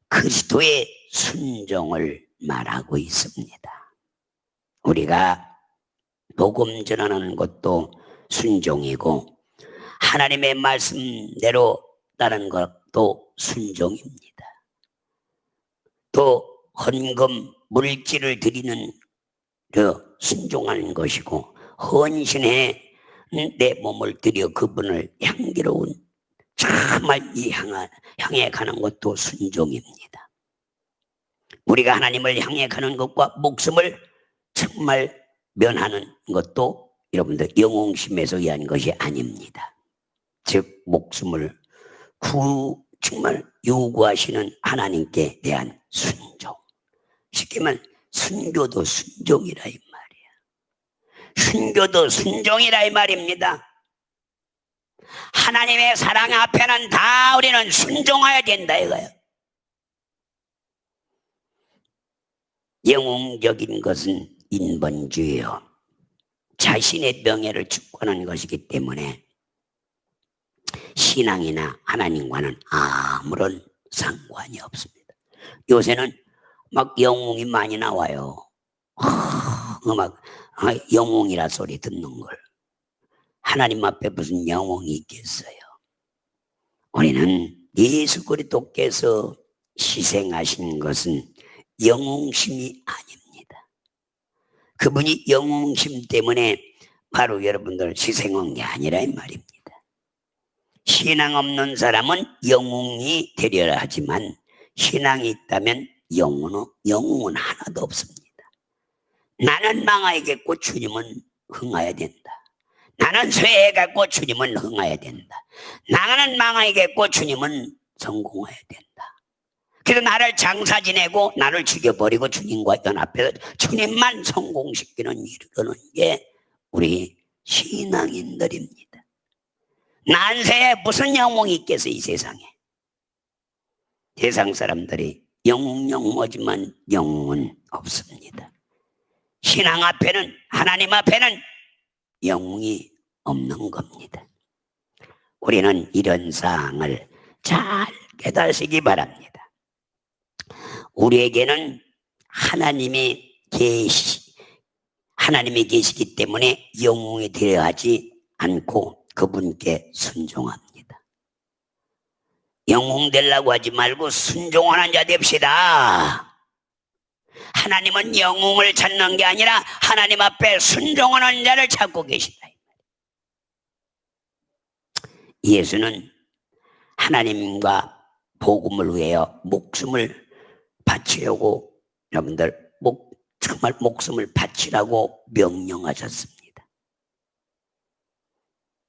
그리스도의 순종을 말하고 있습니다. 우리가 복음 전하는 것도 순종이고 하나님의 말씀대로 따르는 것도 순종입니다. 또 헌금 물질을 드리는 순종하는 것이고 헌신해 내 몸을 드려 그분을 향기로운 정말 향해 가는 것도 순종입니다. 우리가 하나님을 향해 가는 것과 목숨을 정말 면하는 것도 여러분들 영웅심에서 의한 것이 아닙니다. 즉 목숨을 정말 요구하시는 하나님께 대한 순종. 쉽게 말하면 순교도 순종이라 이 말이야. 순교도 순종이라 이 말입니다. 하나님의 사랑 앞에는 다 우리는 순종해야 된다 이거예요. 영웅적인 것은 인본주의요. 자신의 명예를 주권하는 것이기 때문에 신앙이나 하나님과는 아무런 상관이 없습니다. 요새는 막 영웅이 많이 나와요. 막 영웅이라 소리 듣는 걸. 하나님 앞에 무슨 영웅이 있겠어요? 우리는 예수 그리스도께서 희생하신 것은 영웅심이 아닙니다. 그분이 영웅심 때문에 바로 여러분들 희생한 게 아니라 이 말입니다. 신앙 없는 사람은 영웅이 되려라 하지만 신앙이 있다면 영웅은 하나도 없습니다. 나는 망하겠고 주님은 흥하여야 된다. 나는 쇠해갖고 주님은 흥하여야 된다. 나는 망하겠고 주님은 성공해야 된다. 그래서 나를 장사 지내고 나를 죽여버리고 주님과 연합해서 주님만 성공시키는 이르는 게 우리 신앙인들입니다. 난세에 무슨 영웅이 있겠어 이 세상에. 세상 사람들이 영웅하지만 영웅은 없습니다. 신앙 앞에는 하나님 앞에는 영웅이 없는 겁니다. 우리는 이런 사항을 잘 깨달으시기 바랍니다. 우리에게는 하나님이 계시기 때문에 영웅이 되어야 하지 않고 그분께 순종합니다. 영웅 되려고 하지 말고 순종하는 자 됩시다. 하나님은 영웅을 찾는 게 아니라 하나님 앞에 순종하는 자를 찾고 계시다. 예수는 하나님과 복음을 위하여 목숨을 바치려고 여러분들 정말 목숨을 바치라고 명령하셨습니다.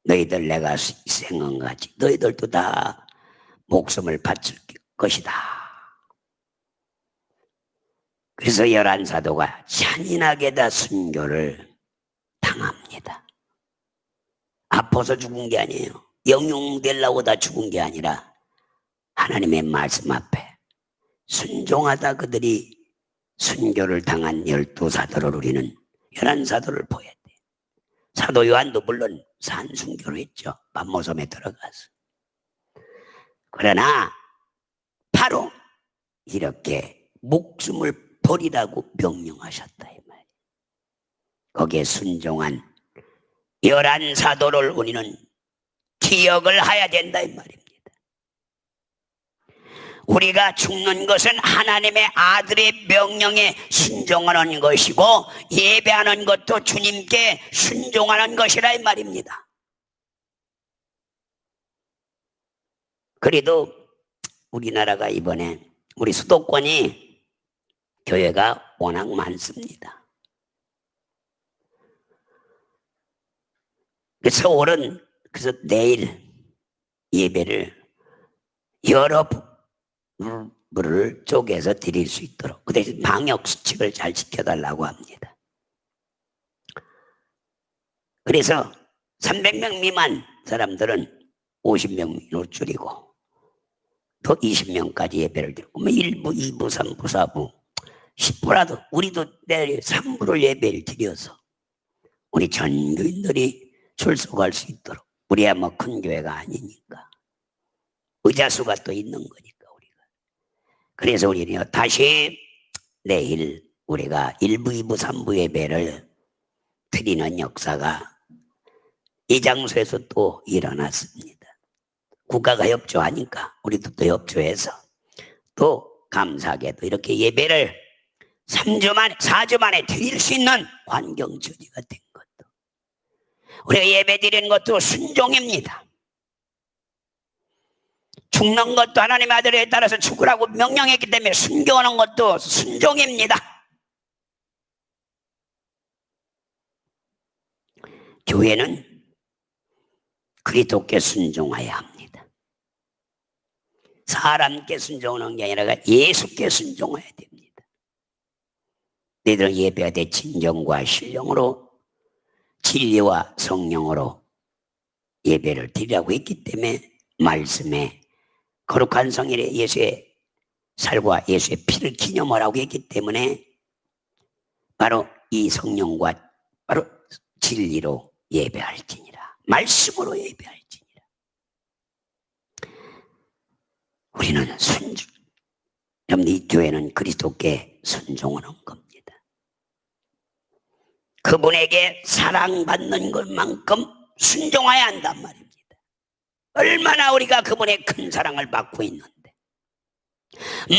너희들 내가 희생한 같이 너희들도 다 목숨을 바칠 것이다. 그래서 11사도가 잔인하게 다 순교를 당합니다. 아파서 죽은 게 아니에요. 영웅 되려고 다 죽은 게 아니라 하나님의 말씀 앞에 순종하다 그들이 순교를 당한 12사도를 우리는 11사도를 보여야 돼. 사도 요한도 물론 산순교를 했죠. 만모섬에 들어가서. 그러나 바로 이렇게 목숨을 버리라고 명령하셨다 이 말. 거기에 순종한 11사도를 우리는 기억을 해야 된다 이 말입니다. 우리가 죽는 것은 하나님의 아들의 명령에 순종하는 것이고 예배하는 것도 주님께 순종하는 것이라 이 말입니다. 그래도 우리나라가 이번에 우리 수도권이 교회가 워낙 많습니다. 서울은 그래서 내일 예배를 여러 부를 쪼개서 드릴 수 있도록 그 대신 방역 수칙을 잘 지켜달라고 합니다. 그래서 300명 미만 사람들은 50명으로 줄이고 더 20명까지 예배를 드리고 1부, 2부, 3부, 4부 10부라도 우리도 내일 3부를 예배를 드려서 우리 전 교인들이 출석할 수 있도록 우리야 뭐 큰 교회가 아니니까 의자수가 또 있는 거니까 우리가 그래서 우리는 다시 내일 우리가 1부, 2부, 3부 예배를 드리는 역사가 이 장소에서 또 일어났습니다. 국가가 협조하니까 우리도 또 협조해서 또 감사하게도 이렇게 예배를 3주 만에 4주 만에 드릴 수 있는 환경 처지가 된 것도 우리가 예배 드리는 것도 순종입니다. 죽는 것도 하나님의 아들에 따라서 죽으라고 명령했기 때문에 순교하는 것도 순종입니다. 교회는 그리스도께 순종해야 합니다. 사람께 순종하는 게 아니라 예수께 순종해야 됩니다. 너희들은 예배할 때 진정과 신령으로 진리와 성령으로 예배를 드리라고 했기 때문에 말씀에 거룩한 성일에 예수의 살과 예수의 피를 기념하라고 했기 때문에 바로 이 성령과 바로 진리로 예배할지니라, 말씀으로 예배할지니라. 우리는 순종, 여러분 이 교회는 그리스도께 순종하는 겁니다. 그분에게 사랑받는 것만큼 순종해야 한단 말입니다. 얼마나 우리가 그분의 큰 사랑을 받고 있는데,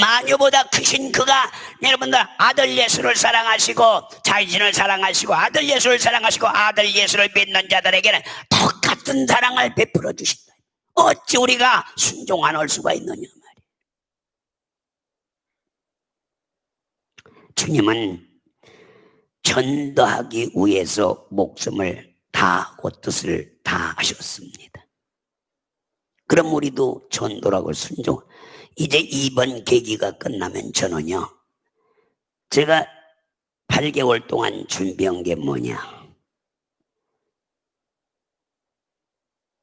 마녀보다 크신 그가 여러분들 아들 예수를 사랑하시고 자신을 사랑하시고 아들 예수를 사랑하시고 아들 예수를 믿는 자들에게는 똑같은 사랑을 베풀어 주신다. 어찌 우리가 순종 안 할 수가 있느냐 말이에요. 주님은 전도하기 위해서 목숨을 다하고 뜻을 다하셨습니다. 그럼 우리도 전도라고 순종. 이제 이번 계기가 끝나면 저는요, 제가 8개월 동안 준비한 게 뭐냐,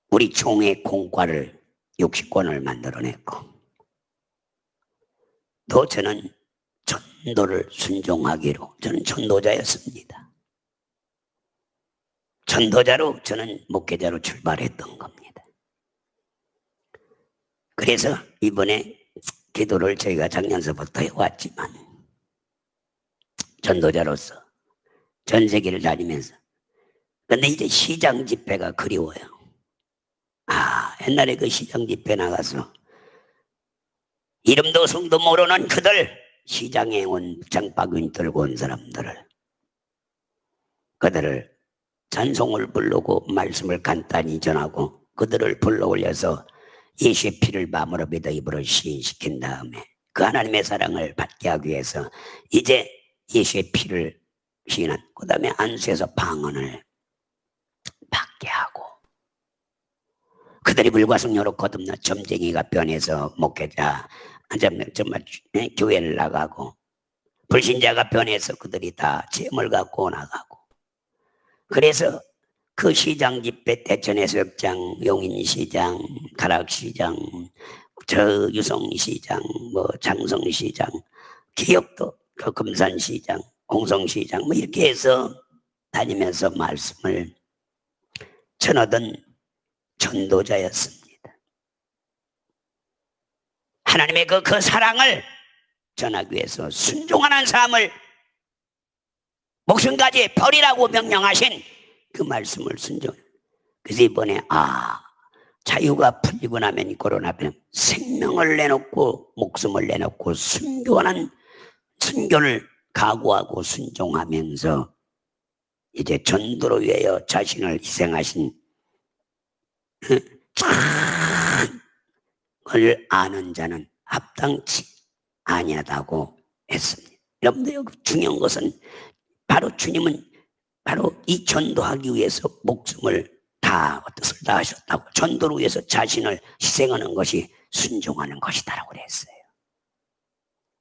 우리 총회 공과를 60권을 만들어냈고, 또 저는 전도를 순종하기로, 저는 전도자였습니다. 전도자로 저는 목회자로 출발했던 겁니다. 그래서 이번에 기도를 저희가 작년서부터 해왔지만 전도자로서 전 세계를 다니면서, 근데 이제 시장 집회가 그리워요. 옛날에 그 시장 집회 나가서 이름도 성도 모르는 그들, 시장에 온 장바구니 들고 온 사람들을, 그들을 찬송을 부르고 말씀을 간단히 전하고 그들을 불러 올려서 예수의 피를 마음으로 믿어 입으로 시인시킨 다음에 그 하나님의 사랑을 받게 하기 위해서 이제 예수의 피를 시인한, 그 다음에 안수해서 방언을 받게 하고, 그들이 불과성녀로 거듭나 점쟁이가 변해서 목회자, 정말 교회를 나가고, 불신자가 변해서 그들이 다 재물 갖고 나가고, 그래서 그 시장 집회 때 전해수욕장, 용인시장, 가락시장, 저 유성시장, 뭐 장성시장, 기업도 그 금산시장, 공성시장 뭐 이렇게 해서 다니면서 말씀을 전하던 전도자였습니다. 하나님의 그 사랑을 전하기 위해서 순종하는 삶을 목숨까지 버리라고 명령하신 그 말씀을 순종. 그래서 이번에 자유가 풀리고 나면 이 코로나병 생명을 내놓고 목숨을 내놓고 순교하는 순교를 각오하고 순종하면서 이제 전도를 위하여 자신을 희생하신 을 아는 자는 합당치 아니하다고 했습니다. 여러분들 여기 중요한 것은 바로 주님은 바로 이 전도하기 위해서 목숨을 다 뜻을 다하셨다고, 전도를 위해서 자신을 희생하는 것이 순종하는 것이다라고 그랬어요.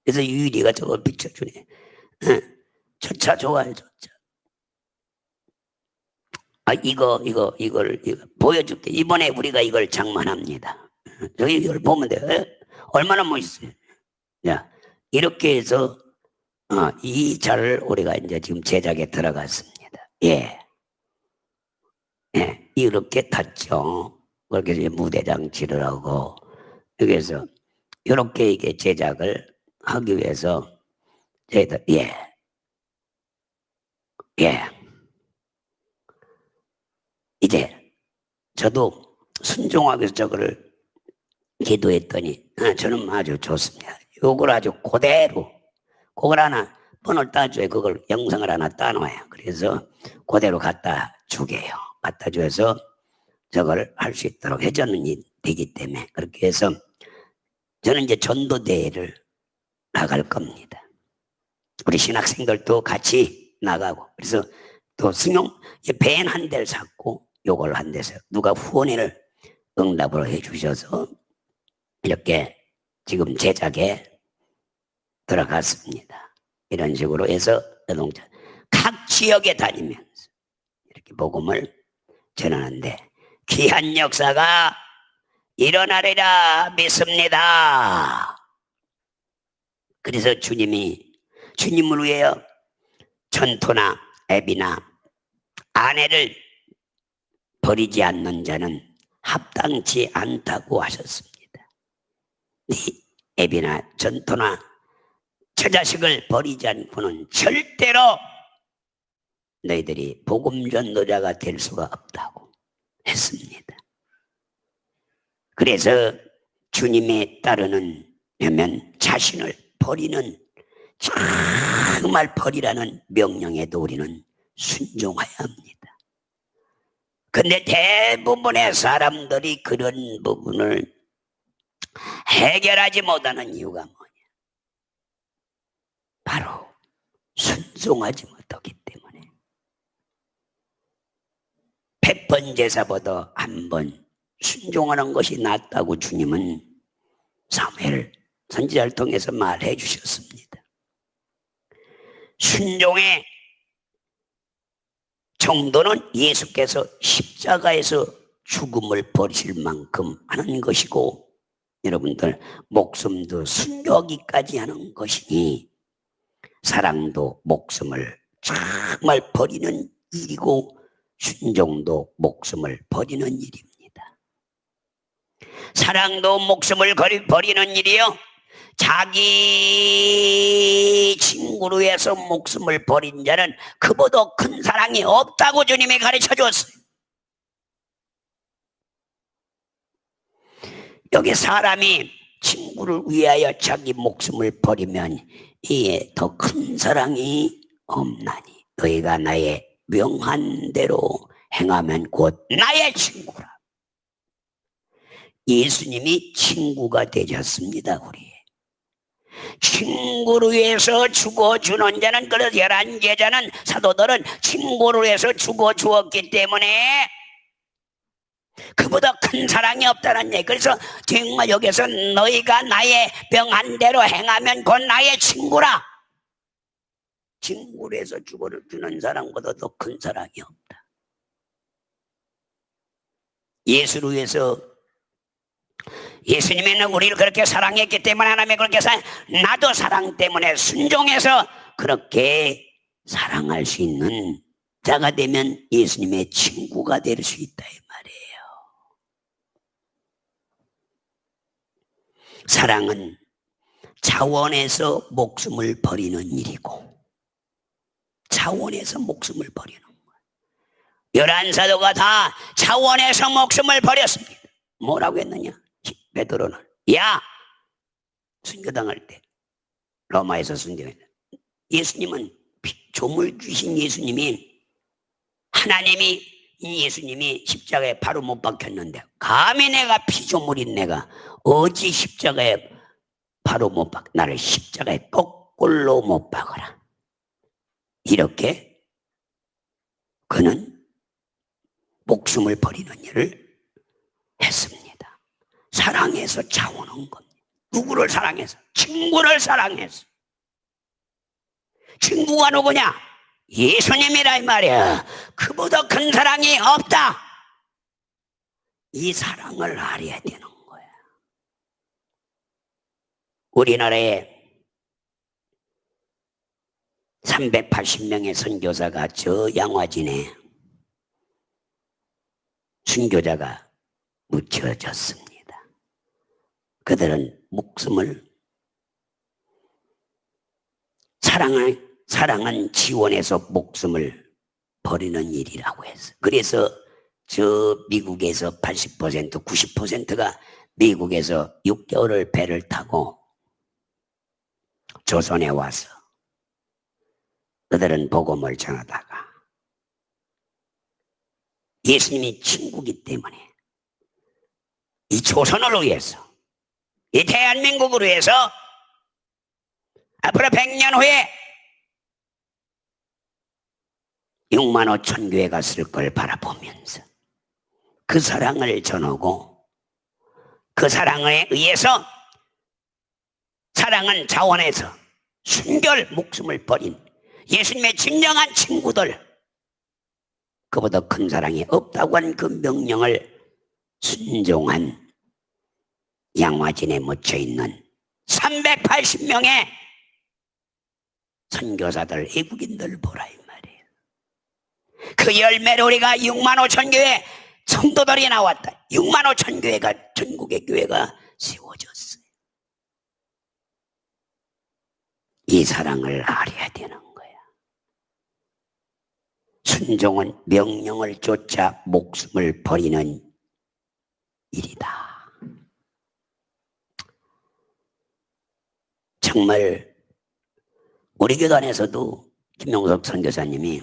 그래서 유일이가 저걸 비춰주네. 저차 좋아요, 저차. 이걸 보여줄게. 이번에 우리가 이걸 장만합니다. 저희 이걸 보면 돼요. 얼마나 멋있어요. 자, 이렇게 해서 이 차를 우리가 이제 지금 제작에 들어갔습니다. 예, 이렇게 탔죠. 그렇게 이제 무대 장치를 하고, 여기서 이렇게 이게 제작을 하기 위해서 저희들 이제 저도 순종하기 위해서 저거를 기도했더니 저는 아주 좋습니다. 요걸 아주 그대로, 그걸 하나 번호를 따줘야 그걸 영상을 하나 따놔요. 그래서 그대로 갖다 주게요. 갖다 줘서 저걸 할 수 있도록 해주는 일이 되기 때문에, 그렇게 해서 저는 이제 전도대회를 나갈 겁니다. 우리 신학생들도 같이 나가고, 그래서 또 승용 밴 한 대를 샀고 요걸 한 대서 누가 후원을 응답으로 해주셔서 이렇게 지금 제작에 들어갔습니다. 이런 식으로 해서 자동차 각 지역에 다니면서 이렇게 복음을 전하는데, 귀한 역사가 일어나리라 믿습니다. 그래서 주님을 위하여 전토나 애비나 아내를 버리지 않는 자는 합당치 않다고 하셨습니다. 네 애비나 전토나 처자식을 버리지 않고는 절대로 너희들이 복음 전도자가 될 수가 없다고 했습니다. 그래서 주님에 따르면 자신을 버리는, 정말 버리라는 명령에도 우리는 순종해야 합니다. 근데 대부분의 사람들이 그런 부분을 해결하지 못하는 이유가 뭐냐? 바로 순종하지 못하기 때문에. 100번 제사보다 한 번 순종하는 것이 낫다고 주님은 사무엘 선지자를 통해서 말해 주셨습니다. 순종의 정도는 예수께서 십자가에서 죽음을 버리실 만큼 하는 것이고, 여러분들 목숨도 순교하기까지 하는 것이니 사랑도 목숨을 정말 버리는 일이고 순종도 목숨을 버리는 일입니다. 사랑도 목숨을 버리는 일이요, 자기 친구를 위해서 목숨을 버린 자는 그보다 큰 사랑이 없다고 주님이 가르쳐 줬어요. 여기 사람이 친구를 위하여 자기 목숨을 버리면 이에 더 큰 사랑이 없나니 너희가 나의 명한 대로 행하면 곧 나의 친구라. 예수님이 친구가 되셨습니다. 우리 친구를 위해서 죽어주는 자는, 그래서 11제자는 사도들은 친구를 위해서 죽어주었기 때문에 그보다 큰 사랑이 없다는 얘기. 그래서 정말 여기서 너희가 나의 명한 대로 행하면 곧 나의 친구라. 친구를 위해서 죽어주는 사랑보다 더 큰 사랑이 없다. 예수를 위해서, 예수님은 우리를 그렇게 사랑했기 때문에 하나님이 그렇게 나도 사랑 때문에 순종해서 그렇게 사랑할 수 있는 자가 되면 예수님의 친구가 될 수 있다 이 말이에요. 사랑은 자원에서 목숨을 버리는 일이고, 자원에서 목숨을 버리는 거예요. 11사도가 다 자원에서 목숨을 버렸습니다. 뭐라고 했느냐? 베드로는 야, 순교당할 때 로마에서 순교했다. 예수님은 조물 주신 예수님이, 하나님이 예수님이 십자가에 바로 못 박혔는데 감히 내가 피조물인 내가 어찌 십자가에 바로 못 박, 나를 십자가에 거꾸로 못 박아라. 이렇게 그는 목숨을 버리는 일을 했습니다. 사랑해서 차오는 겁니다. 누구를 사랑해서? 친구를 사랑해서. 친구가 누구냐? 예수님이라 이 말이야. 그보다 큰 사랑이 없다. 이 사랑을 알아야 되는 거야. 우리나라에 380명의 선교사가 저 양화진에 순교자가 묻혀졌습니다. 그들은 목숨을, 사랑은 지원해서 목숨을 버리는 일이라고 했어. 그래서 저 미국에서 80%, 90%가 미국에서 6개월을 배를 타고 조선에 와서 그들은 복음을 전하다가 예수님이 친구기 때문에 이 조선을 위해서, 이 대한민국을 위해서 앞으로 100년 후에 6만 5천 교회가 쓸 걸 바라보면서 그 사랑을 전하고, 그 사랑에 의해서, 사랑은 자원에서 순결 목숨을 버린 예수님의 진정한 친구들, 그보다 큰 사랑이 없다고 한 그 명령을 순종한 양화진에 묻혀있는 380명의 선교사들, 애국인들 보라 이 말이에요. 그 열매로 우리가 6만 5천 교회 성도들이 나왔다. 6만 5천 교회가, 전국의 교회가 세워졌어요. 이 사랑을 알아야 되는 거야. 순종은 명령을 쫓아 목숨을 버리는 일이다. 정말 우리 교단에서도 김용석 선교사님이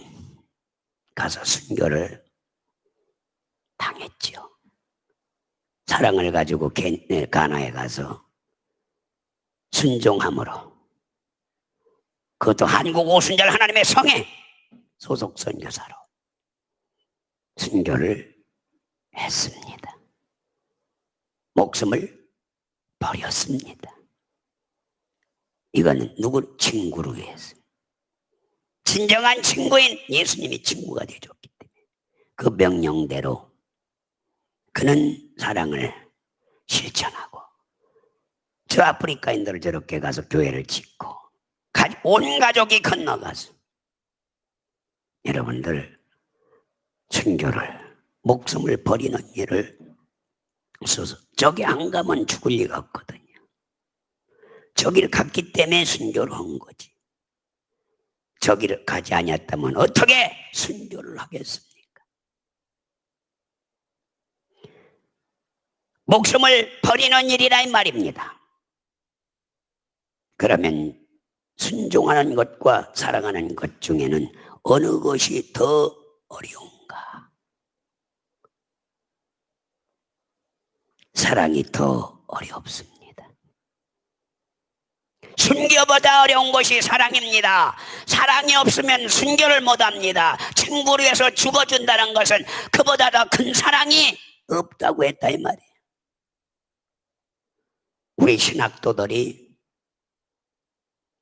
가서 순교를 당했죠. 사랑을 가지고 가나에 가서 순종함으로, 그것도 한국 오순절 하나님의 성에 소속 선교사로 순교를 했습니다. 목숨을 버렸습니다. 이거는 누구? 친구를 위해서. 진정한 친구인 예수님이 친구가 되어줬기 때문에 그 명령대로 그는 사랑을 실천하고 저 아프리카인들을 저렇게 가서 교회를 짓고 온 가족이 건너가서 여러분들 순교를, 목숨을 버리는 일을 써서 저기 안 가면 죽을 리가 없거든요. 저기를 갔기 때문에 순교를 한 거지. 저기를 가지 아니었다면 어떻게 순교를 하겠습니까? 목숨을 버리는 일이라 이 말입니다. 그러면 순종하는 것과 사랑하는 것 중에는 어느 것이 더 어려운가? 사랑이 더 어렵습니다. 순교보다 어려운 것이 사랑입니다. 사랑이 없으면 순교를 못합니다. 친구를 위해서 죽어준다는 것은 그보다 더 큰 사랑이 없다고 했다 이 말이에요. 우리 신학도들이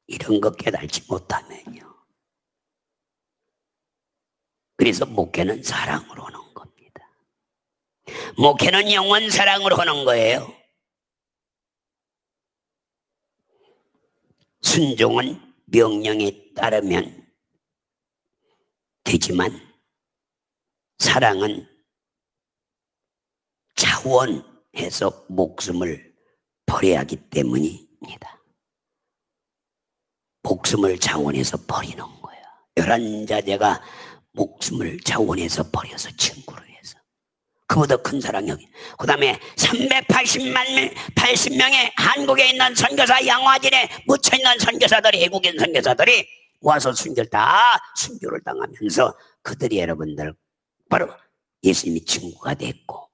이런 것 깨달지 못하면요, 그래서 목회는 사랑으로 하는 겁니다. 목회는 영원 사랑으로 하는 거예요. 순종은 명령에 따르면 되지만 사랑은 자원해서 목숨을 버려야 하기 때문입니다. 목숨을 자원해서 버리는 거야. 11자제가 목숨을 자원해서 버려서 친구를 해서, 그보다 큰 사랑이. 그 다음에 380명의 한국에 있는 선교사, 양화진에 묻혀있는 선교사들이, 외국인 선교사들이 와서 순교를 당하면서 그들이 여러분들 바로 예수님이 친구가 됐고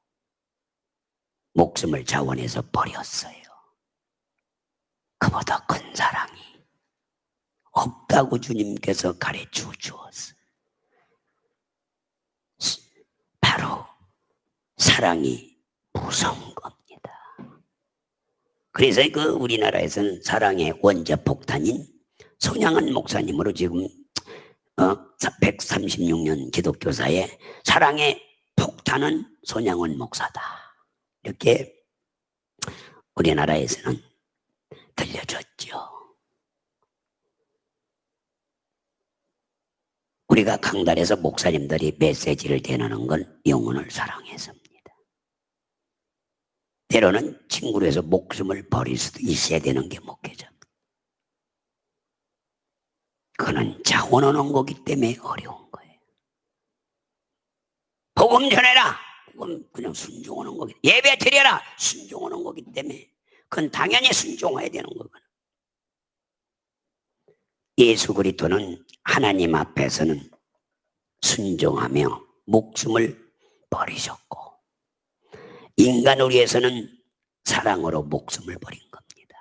목숨을 자원해서 버렸어요. 그보다 큰 사랑이 없다고 주님께서 가르쳐 주었어요. 바로 사랑이 무서운 겁니다. 그래서 그 우리나라에서는 사랑의 원자 폭탄인 손양은 목사님으로 지금 136년 기독교사에 사랑의 폭탄은 손양은 목사다, 이렇게 우리나라에서는 들려줬죠. 우리가 강단에서 목사님들이 메시지를 대하는 건 영혼을 사랑해서입니다. 때로는 친구로 해서 목숨을 버릴 수도 있어야 되는 게 목회자. 그거는 자원하는 거기 때문에 어려운 거예요. 복음 전해라, 그건 그냥 순종하는 거기, 예배 드려라, 순종하는 거기 때문에 그건 당연히 순종해야 되는 거거든. 예수 그리스도는 하나님 앞에서는 순종하며 목숨을 버리셨고 인간을 위해서는 사랑으로 목숨을 버린 겁니다.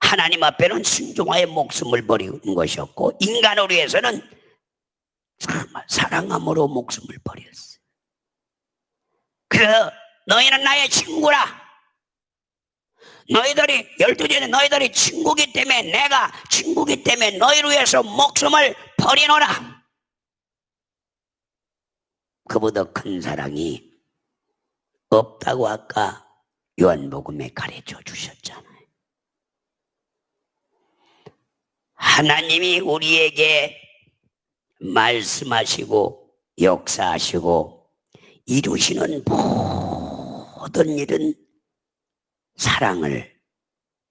하나님 앞에는 순종하여 목숨을 버린 것이었고 인간을 위해서는 사랑함으로 목숨을 버렸어요. 그래서 너희는 나의 친구라. 너희들이 12제는 너희들이 친구기 때문에, 내가 친구기 때문에 너희를 위해서 목숨을 버리노라. 그보다 큰 사랑이 없다고 아까 요한복음에 가르쳐 주셨잖아요. 하나님이 우리에게 말씀하시고 역사하시고 이루시는 모든 일은 사랑을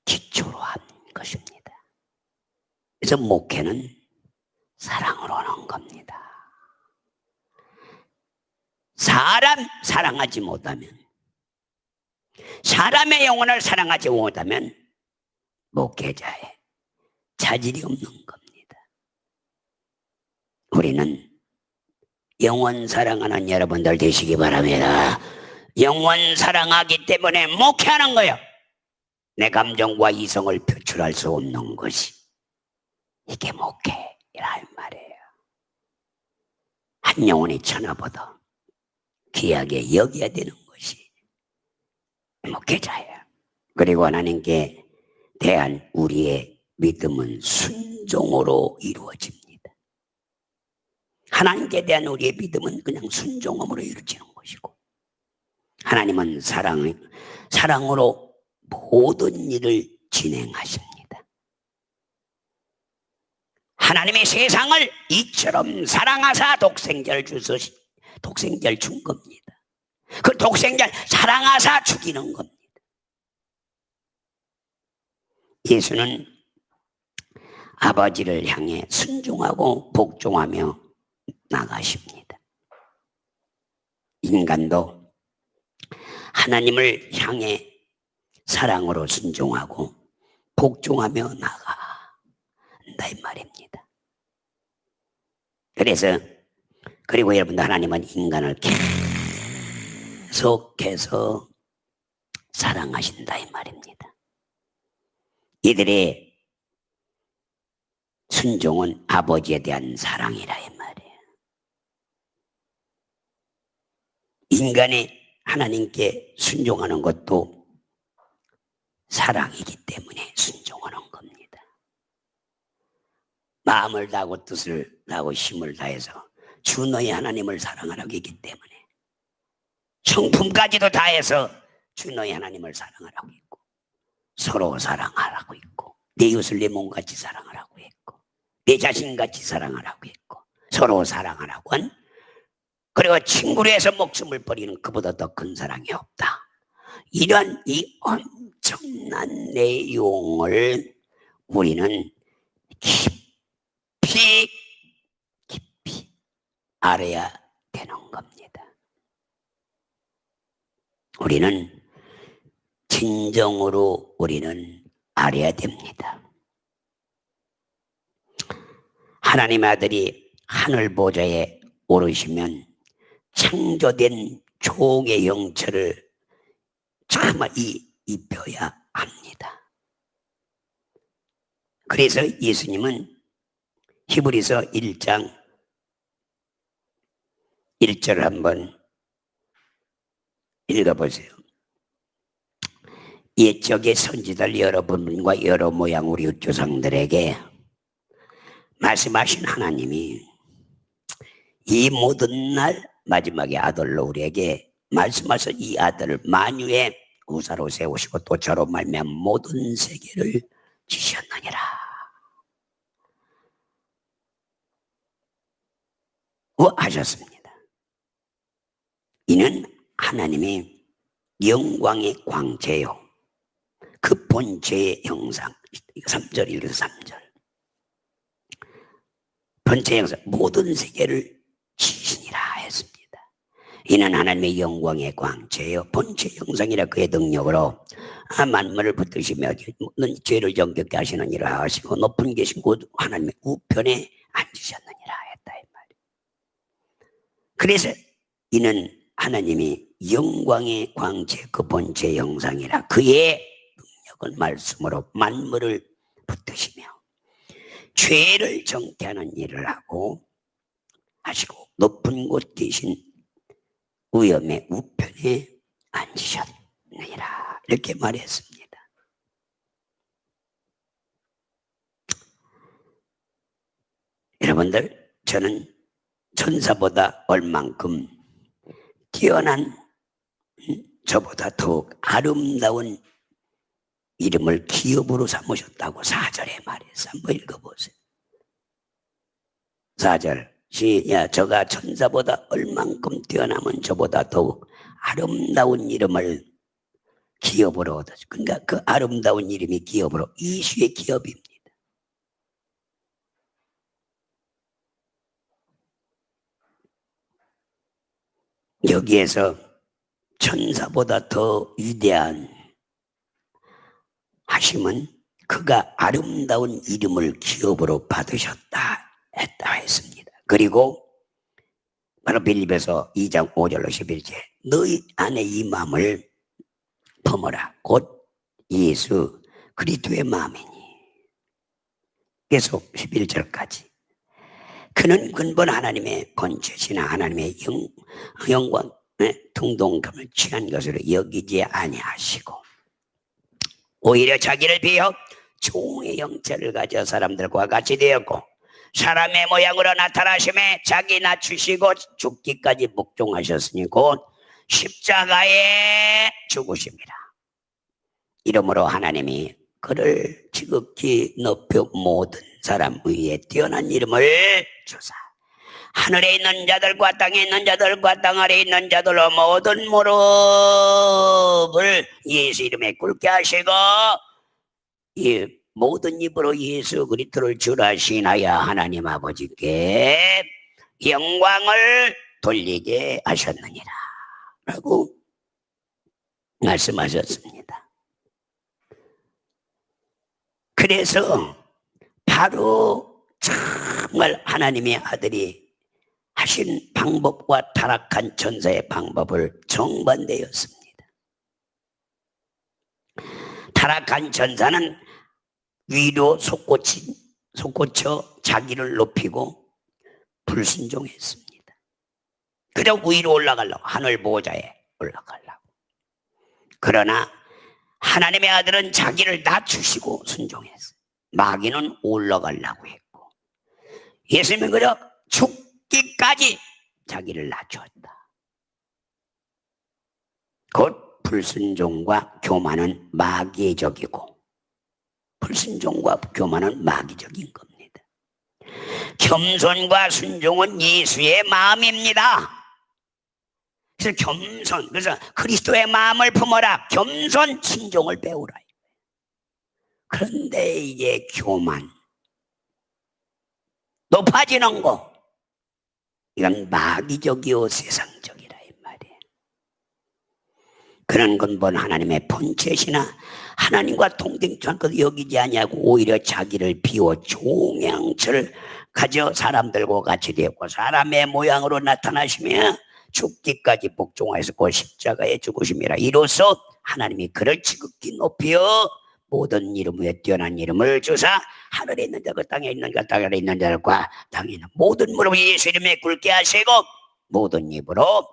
기초로 한 것입니다. 그래서 목회는 사랑으로 하는 겁니다. 사람 사랑하지 못하면, 사람의 영혼을 사랑하지 못하면 목회자의 자질이 없는 겁니다. 우리는 영혼 사랑하는 여러분들 되시기 바랍니다. 영혼 사랑하기 때문에 목회하는 거예요. 내 감정과 이성을 표출할 수 없는 것이 이게 목회라는 말이에요. 한 영혼의 천하보다 귀하게 여겨야 되는 것이 목회자예요. 그리고 하나님께 대한 우리의 믿음은 순종으로 이루어집니다. 하나님께 대한 우리의 믿음은 그냥 순종함으로 이루어지는 것이고, 하나님은 사랑으로 모든 일을 진행하십니다. 하나님의 세상을 이처럼 사랑하사 독생자를 준 겁니다. 그 독생자를 사랑하사 죽이는 겁니다. 예수는 아버지를 향해 순종하고 복종하며 나가십니다. 인간도 하나님을 향해 사랑으로 순종하고 복종하며 나간다 이 말입니다. 그리고 여러분들, 하나님은 인간을 계속해서 사랑하신다 이 말입니다. 이들의 순종은 아버지에 대한 사랑이라 이 말이에요. 인간이 하나님께 순종하는 것도 사랑이기 때문에 순종하는 겁니다. 마음을 다하고 뜻을 다하고 힘을 다해서 주 너희 하나님을 사랑하라고 했기 때문에 성품까지도 다해서 주 너희 하나님을 사랑하라고 했고, 서로 사랑하라고 했고, 내 이웃을 내 몸같이 사랑하라고 했고, 내 자신같이 사랑하라고 했고, 서로 사랑하라고 한, 그리고 친구로 해서 목숨을 버리는 그보다 더 큰 사랑이 없다. 이런 이 엄청난 내용을 우리는 깊이 알아야 되는 겁니다. 우리는 진정으로 알아야 됩니다. 하나님 아들이 하늘 보좌에 오르시면 창조된 종의 영처를 참아 입혀야 합니다. 그래서 예수님은 히브리서 1장 1절 한번 읽어보세요. 옛적의 선지자들 여러분과 여러 모양 우리 조상들에게 말씀하신 하나님이 이 모든 날 마지막에 아들로 우리에게 말씀하셔서 이 아들을 만유의 구사로 세우시고 또 저로 말미암아 모든 세계를 지셨느니라 하셨습니다. 이는 하나님의 영광의 광채요, 그 본체의 형상. 3절 읽어서 3절. 본체의 형상, 모든 세계를 지시니라 했습니다. 이는 하나님의 영광의 광채요, 본체 형상이라 그의 능력으로 만물을 붙드시며 죄를 정결케 하시는 일을 하시고 높은 계신 곳 하나님의 우편에 앉으셨느니라 했다 이 말이에요. 그래서 이는 하나님이 영광의 광채 그 본체 형상이라 그의 능력은 말씀으로 만물을 붙드시며 죄를 정케하는 일을 하시고 높은 곳 계신 위엄의 우편에 앉으셨느니라 이렇게 말했습니다. 여러분들, 저는 천사보다 얼만큼 뛰어난 저보다 더욱 아름다운 이름을 기업으로 삼으셨다고 4절에 말해서 한번 읽어보세요. 4절 시야 저가 천사보다 얼만큼 뛰어나면 저보다 더욱 아름다운 이름을 기업으로 얻었죠. 그러니까 그 아름다운 이름이 기업으로 이수의 기업입니다. 여기에서 천사보다 더 위대한 하심은 그가 아름다운 이름을 기업으로 받으셨다 했다 했습니다. 그리고 바로 빌립에서 2장 5절로 11절 너희 안에 이 마음을 품어라 곧 예수 그리스도의 마음이니. 계속 11절까지 그는 근본 하나님의 본체시나 하나님의 영광 동동감을 취한 것으로 여기지 아니하시고 오히려 자기를 비어 종의 형체를 가져 사람들과 같이 되었고 사람의 모양으로 나타나심에 자기 낮추시고 죽기까지 복종하셨으니 곧 십자가에 죽으십니다. 이러므로 하나님이 그를 지극히 높여 모든 사람 위에 뛰어난 이름을 주사 하늘에 있는 자들과 땅에 있는 자들과 땅 아래에 있는 자들로 모든 무릎을 예수 이름에 꿇게 하시고 이 모든 입으로 예수 그리스도를 주라 신하여 하나님 아버지께 영광을 돌리게 하셨느니라 라고 말씀하셨습니다. 그래서 바로 정말 하나님의 아들이 하신 방법과 타락한 천사의 방법을 정반대였습니다. 타락한 천사는 위로 솟구쳐 자기를 높이고 불순종했습니다. 그저 위로 올라가려고 하늘 보좌에 올라가려고. 그러나 하나님의 아들은 자기를 낮추시고 순종했어요. 마귀는 올라가려고 했고 예수님은 그저 죽기까지 자기를 낮췄다. 곧 불순종과 교만은 마귀적이고 불순종과 교만은 마귀적인 겁니다. 겸손과 순종은 예수의 마음입니다. 그래서 겸손, 그래서 그리스도의 마음을 품어라. 겸손, 순종을 배우라. 그런데 이제 교만, 높아지는 거, 이건 마귀적이요 세상적이라 이 말이에요. 그런 근본 하나님의 본체시나 하나님과 동등한 것 여기지 아니하고 오히려 자기를 비워 종의 형체를 가져 사람들과 같이 되었고 사람의 모양으로 나타나시며 죽기까지 복종하였고 십자가에 죽으심이라. 이로써 하나님이 그를 지극히 높여 모든 이름 위에 뛰어난 이름을 주사 하늘에 있는 자가 땅에 있는 자 땅 아래 있는 자들과 땅에 있는 모든 무릎을 예수 이름에 꿇게 하시고 모든 입으로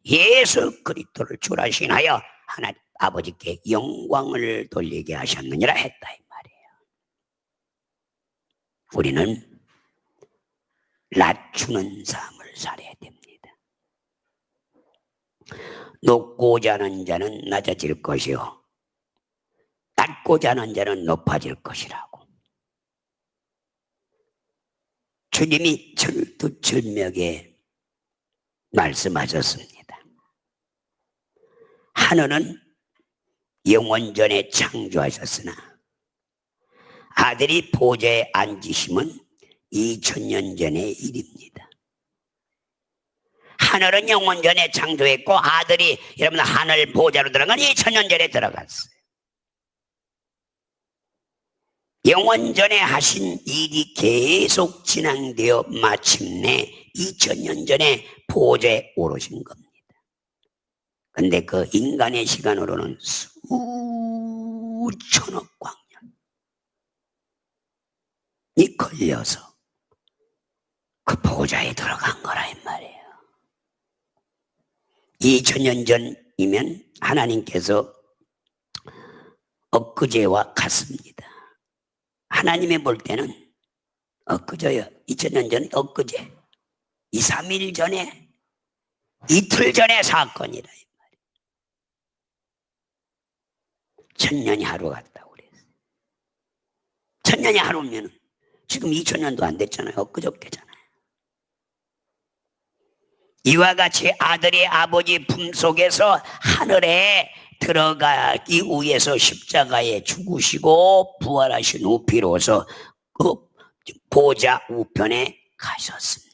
예수 그리스도를 주라 신하여 하나님 아버지께 영광을 돌리게 하셨느니라 했다 이 말이에요. 우리는 낮추는 삶을 살아야 됩니다. 높고자 하는 자는 낮아질 것이요 낮고자 하는 자는 높아질 것이라고 주님이 절두절명에 말씀하셨습니다. 하늘은 영원전에 창조하셨으나 아들이 보좌에 앉으심은 2000년 전의 일입니다. 하늘은 영원전에 창조했고 아들이 여러분 하늘 보좌로 들어간 2000년 전에 들어갔어요. 영원전에 하신 일이 계속 진행되어 마침내 2000년 전에 보좌에 오르신 겁니다. 근데 그 인간의 시간으로는 수천억 광년이 걸려서 그 보좌에 들어간 거라 이 말이에요. 2000년 전이면 하나님께서 엊그제와 같습니다. 하나님이 볼 때는 엊그제요. 2000년 전 엊그제 2, 3일 전에 이틀 전의 사건이라 이 말이에요. 천년이 하루 같다고 그랬어요. 천년이 하루면 지금 2000년도 안 됐잖아요. 엊그저께잖아요. 이와 같이 아들이 아버지 품속에서 하늘에 들어가기 위해서 십자가에 죽으시고 부활하신 후 비로소 그 보좌 우편에 가셨습니다.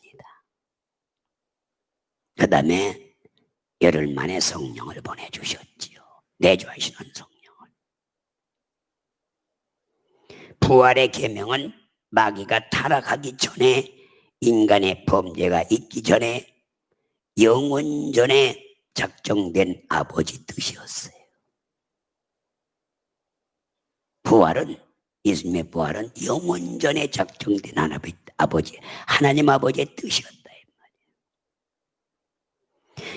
그 다음에 열흘 만에 성령을 보내주셨지요. 내주하시는 성령을. 부활의 계명은 마귀가 타락하기 전에, 인간의 범죄가 있기 전에, 영원 전에 작정된 아버지 뜻이었어요. 부활은, 예수님의 부활은 영원 전에 작정된 하나님 아버지의 뜻이었다.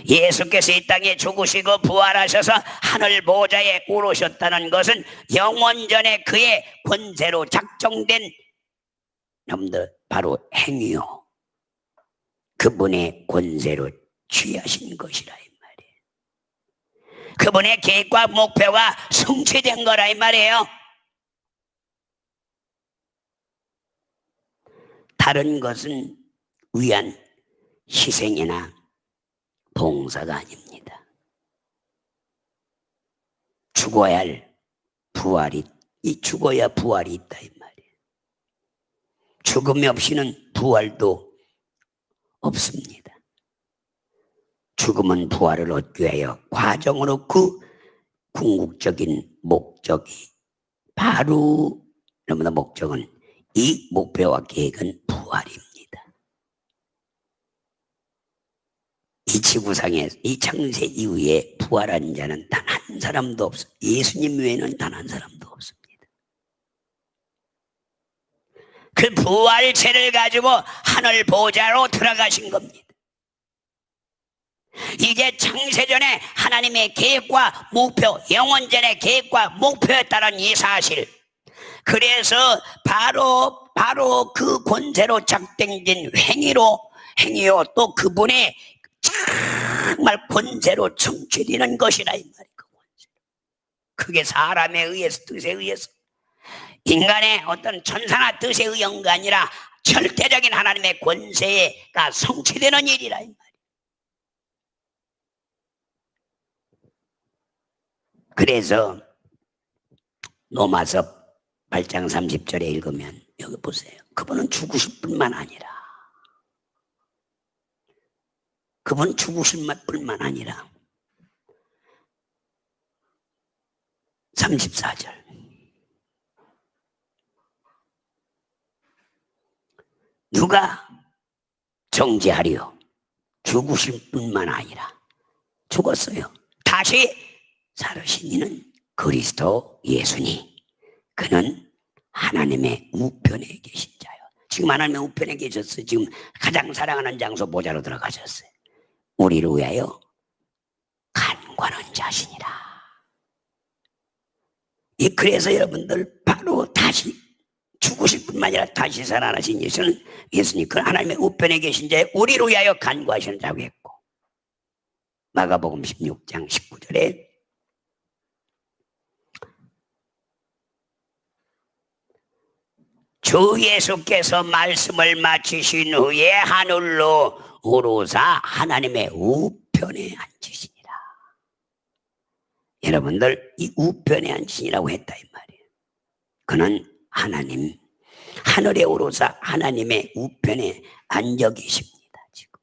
예수께서 이 땅에 죽으시고 부활하셔서 하늘 보좌에 오르셨다는 것은 영원 전에 그의 권세로 작정된 여러분들 바로 행위요, 그분의 권세로 취하신 것이라 이 말이에요. 그분의 계획과 목표가 성취된 거라 이 말이에요. 다른 것은 위한 희생이나 봉사가 아닙니다. 죽어야 할 부활이, 죽어야 부활이 있다 이 말이에요. 죽음이 없이는 부활도 없습니다. 죽음은 부활을 얻기 위하여 과정으로 그 궁극적인 목적이 바로, 너무나 목적은, 이 목표와 계획은 부활입니다. 이 지구상에 이 창세 이후에 부활한 자는 단 한 사람도 없어요. 예수님 외에는 단 한 사람도 없습니다. 그 부활체를 가지고 하늘 보좌로 들어가신 겁니다. 이게 창세전에 하나님의 계획과 목표, 영원전의 계획과 목표였다는 이 사실. 그래서 바로 그 권세로 작정된 행위요 또 그분의 정말 권세로 성취되는 것이라 이 말이에요. 그게 사람에 의해서, 뜻에 의해서, 인간의 어떤 천사나 뜻에 의한 게 아니라 절대적인 하나님의 권세가 성취되는 일이라 이 말이에요. 그래서 로마서 8장 30절에 읽으면 여기 보세요. 그분은 죽으실 뿐만 아니라, 그분 죽으실 뿐만 아니라 34절 누가 정죄하리요? 죽으실 뿐만 아니라 죽었어요. 다시 살으신 이는 그리스도 예수니 그는 하나님의 우편에 계신 자요. 지금 하나님의 우편에 계셨어요. 지금 가장 사랑하는 장소 보좌로 들어가셨어요. 우리를 위하여 간구하는 자시니라. 그래서 여러분들 바로 다시 죽으실 뿐만 아니라 다시 살아나신 예수는, 예수님 그 하나님의 우편에 계신 자에 우리를 위하여 간구하시는 자고 했고, 마가복음 16장 19절에 주 예수께서 말씀을 마치신 후에 하늘로 오르사 하나님의 우편에 앉으시니라. 여러분들 이 우편에 앉으시라고 했다 이 말이에요. 그는 하나님, 하늘에 오르사 하나님의 우편에 앉아 계십니다. 지금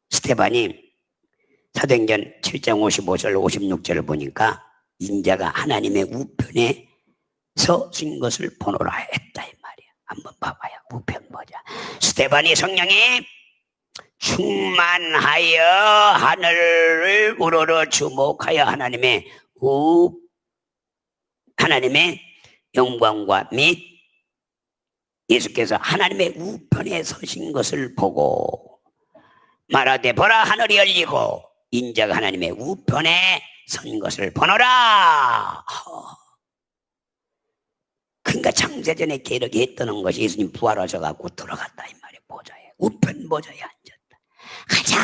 스데반이 사도행전 7장 55절 56절을 보니까 인자가 하나님의 우편에 서신 것을 보노라 했다 이 말이야. 한번 봐봐요. 우편 보자. 스데반이 성령이 충만하여 하늘을 우러러 주목하여 하나님의 영광과 및 예수께서 하나님의 우편에 서신 것을 보고 말하되 보라 하늘이 열리고 인자가 하나님의 우편에 선 것을 보노라. 그러니까 창세전에 계획했던 것이 예수님 부활하셔 갖고 들어갔다 이 말이에요. 보좌에, 우편 보좌에 앉았다. 가장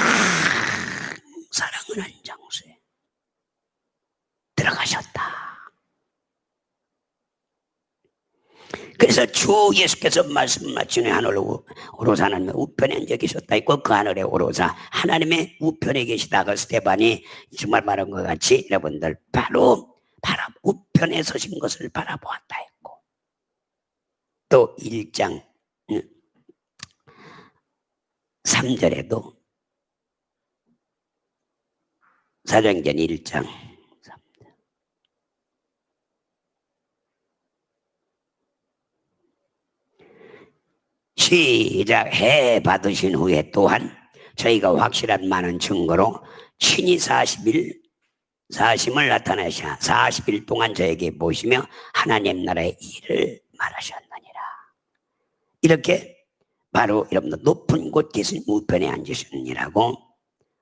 사랑하는 장소에 들어가셨다. 그래서 주 예수께서 말씀하시는 하늘 오로사 하나님의 우편에 앉아 계셨다 있고 그 하늘에 오로사 하나님의 우편에 계시다가 스데반이 정말 말한 것 같이 여러분들 바로 우편에 서신 것을 바라보았다 했고, 또 1장 3절에도 사도행전 1장 3절 시작. 해 받으신 후에 또한 저희가 확실한 많은 증거로 친히 40을 나타나시아 40일 동안 저에게 보시며 하나님 나라의 일을 말하셨느니라. 이렇게 바로 여러분들 높은 곳 계신 우편에 앉으셨느니라고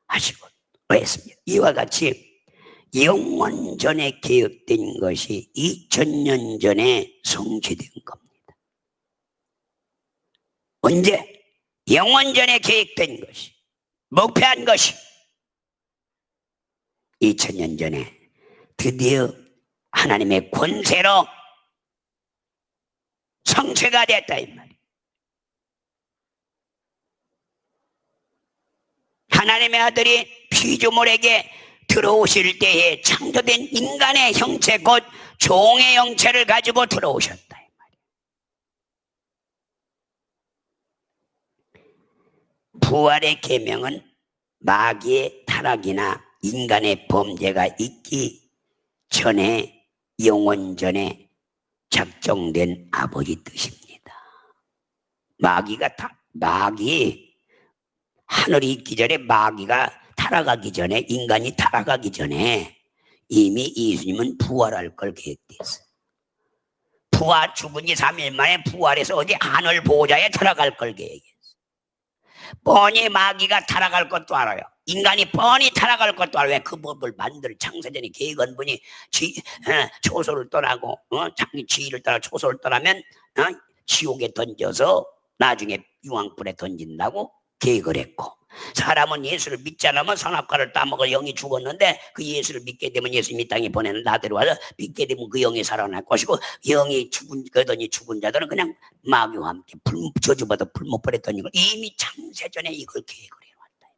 하시고 했습니다. 이와 같이 영원 전에 계획된 것이 2000년 전에 성취된 겁니다. 언제? 영원 전에 계획된 것이, 목표한 것이 2000년 전에 드디어 하나님의 권세로 성취가 됐다 이 말이에요. 하나님의 아들이 피조물에게 들어오실 때에 창조된 인간의 형체 곧 종의 형체를 가지고 들어오셨다 이 말이에요. 부활의 계명은 마귀의 타락이나 인간의 범죄가 있기 전에 영원 전에 작정된 아버지 뜻입니다. 마귀 하늘이 있기 전에 마귀가 타락하기 전에 인간이 타락하기 전에 이미 예수님은 부활할 걸 계획했어요. 죽은 지 3일 만에 부활해서 어디 하늘 보좌에 들어갈 걸 계획했어요. 뻔히 마귀가 타락할 것도 알아요. 인간이 뻔히 타락할 것도 알아요. 왜? 그 법을 만들 창세전에 계획한 분이 초소를 떠나고 자기 지위를 떠나 초소를 떠나면 지옥에 던져서 나중에 유황불에 던진다고 계획을 했고, 사람은 예수를 믿지 않으면 선악과를 따먹어 영이 죽었는데 그 예수를 믿게 되면 예수님 이 땅에 보내는 나대로 와서 믿게 되면 그 영이 살아날 것이고, 영이 죽은 자들은 그냥 마귀와 함께 저주받아 불못불에 던지고 이미 창세전에 이걸 계획을 해왔다.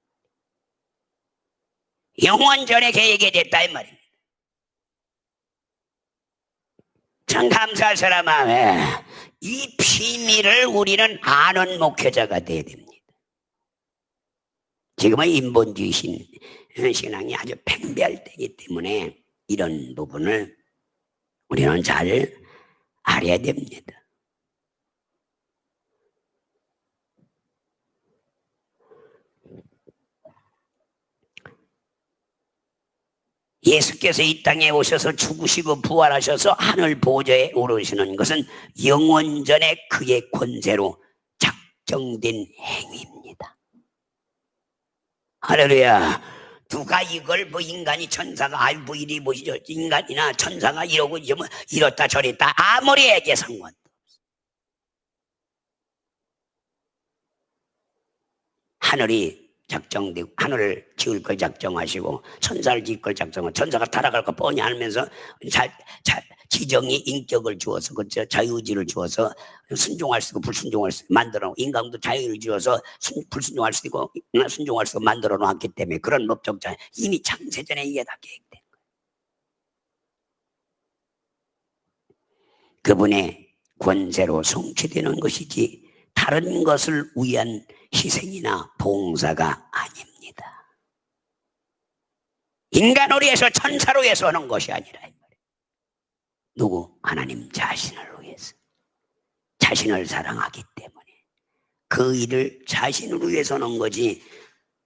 영원 전에 계획이 됐다 이 말입니다. 참 감사할 사람아, 이 비밀을 우리는 아는 목회자가 돼야 됩니다. 지금은 인본주의 신앙이 아주 팽배할 때이기 때문에 이런 부분을 우리는 잘 알아야 됩니다. 예수께서 이 땅에 오셔서 죽으시고 부활하셔서 하늘 보좌에 오르시는 것은 영원전에 그의 권세로 작정된 행위입니다. 할렐루야. 누가 이걸 뭐 인간이 천사가 뭐 이리 뭐시죠? 인간이나 천사가 이러고 이렇다 저랬다 아무리 얘기해 상관도 없어. 하늘이 작정되고 하늘을 지을 걸 작정하시고 천사를 지을 걸 작정하고 천사가 타락할 거 뻔히 알면서 지정이 인격을 주어서 그 자유의지를 주어서 순종할 수 있고 불순종할 수 있고 만들어, 인간도 자유를 주어서 불순종할 수 있고 순종할 수 있고 만들어 놓았기 때문에 그런 법적자 이미 창세전에 이게 다 계획된 거예요. 그분의 권세로 성취되는 것이지 다른 것을 위한 희생이나 봉사가 아닙니다. 인간을 위해서 천사를 위해서 하는 것이 아니라 누구? 하나님 자신을 위해서, 자신을 사랑하기 때문에 그 일을 자신을 위해서 하는 거지.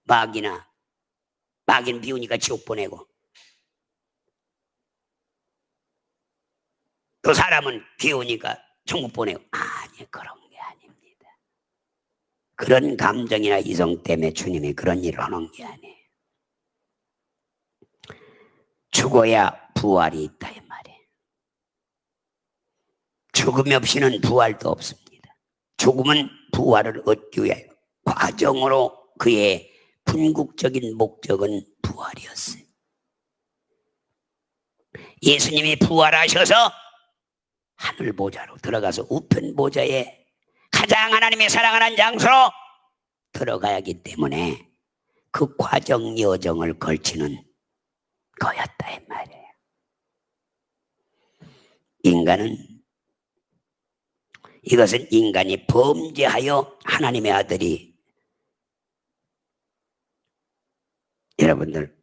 마귀는 비우니까 지옥 보내고 또 사람은 비우니까 천국 보내고 아니, 그런 게 아닙니다. 그런 감정이나 이성 때문에 주님이 그런 일을 하는 게 아니에요. 죽어야 부활이 있다 이 말이에요. 죽음 없이는 부활도 없습니다. 죽음은 부활을 얻기 위해 과정으로 그의 궁극적인 목적은 부활이었어요. 예수님이 부활하셔서 하늘 보좌로 들어가서 우편 보좌에 가장 하나님의 사랑하는 장소로 들어가야 하기 때문에 그 과정 여정을 걸치는 거였다 이 말이에요. 이것은 인간이 범죄하여 하나님의 아들이 여러분들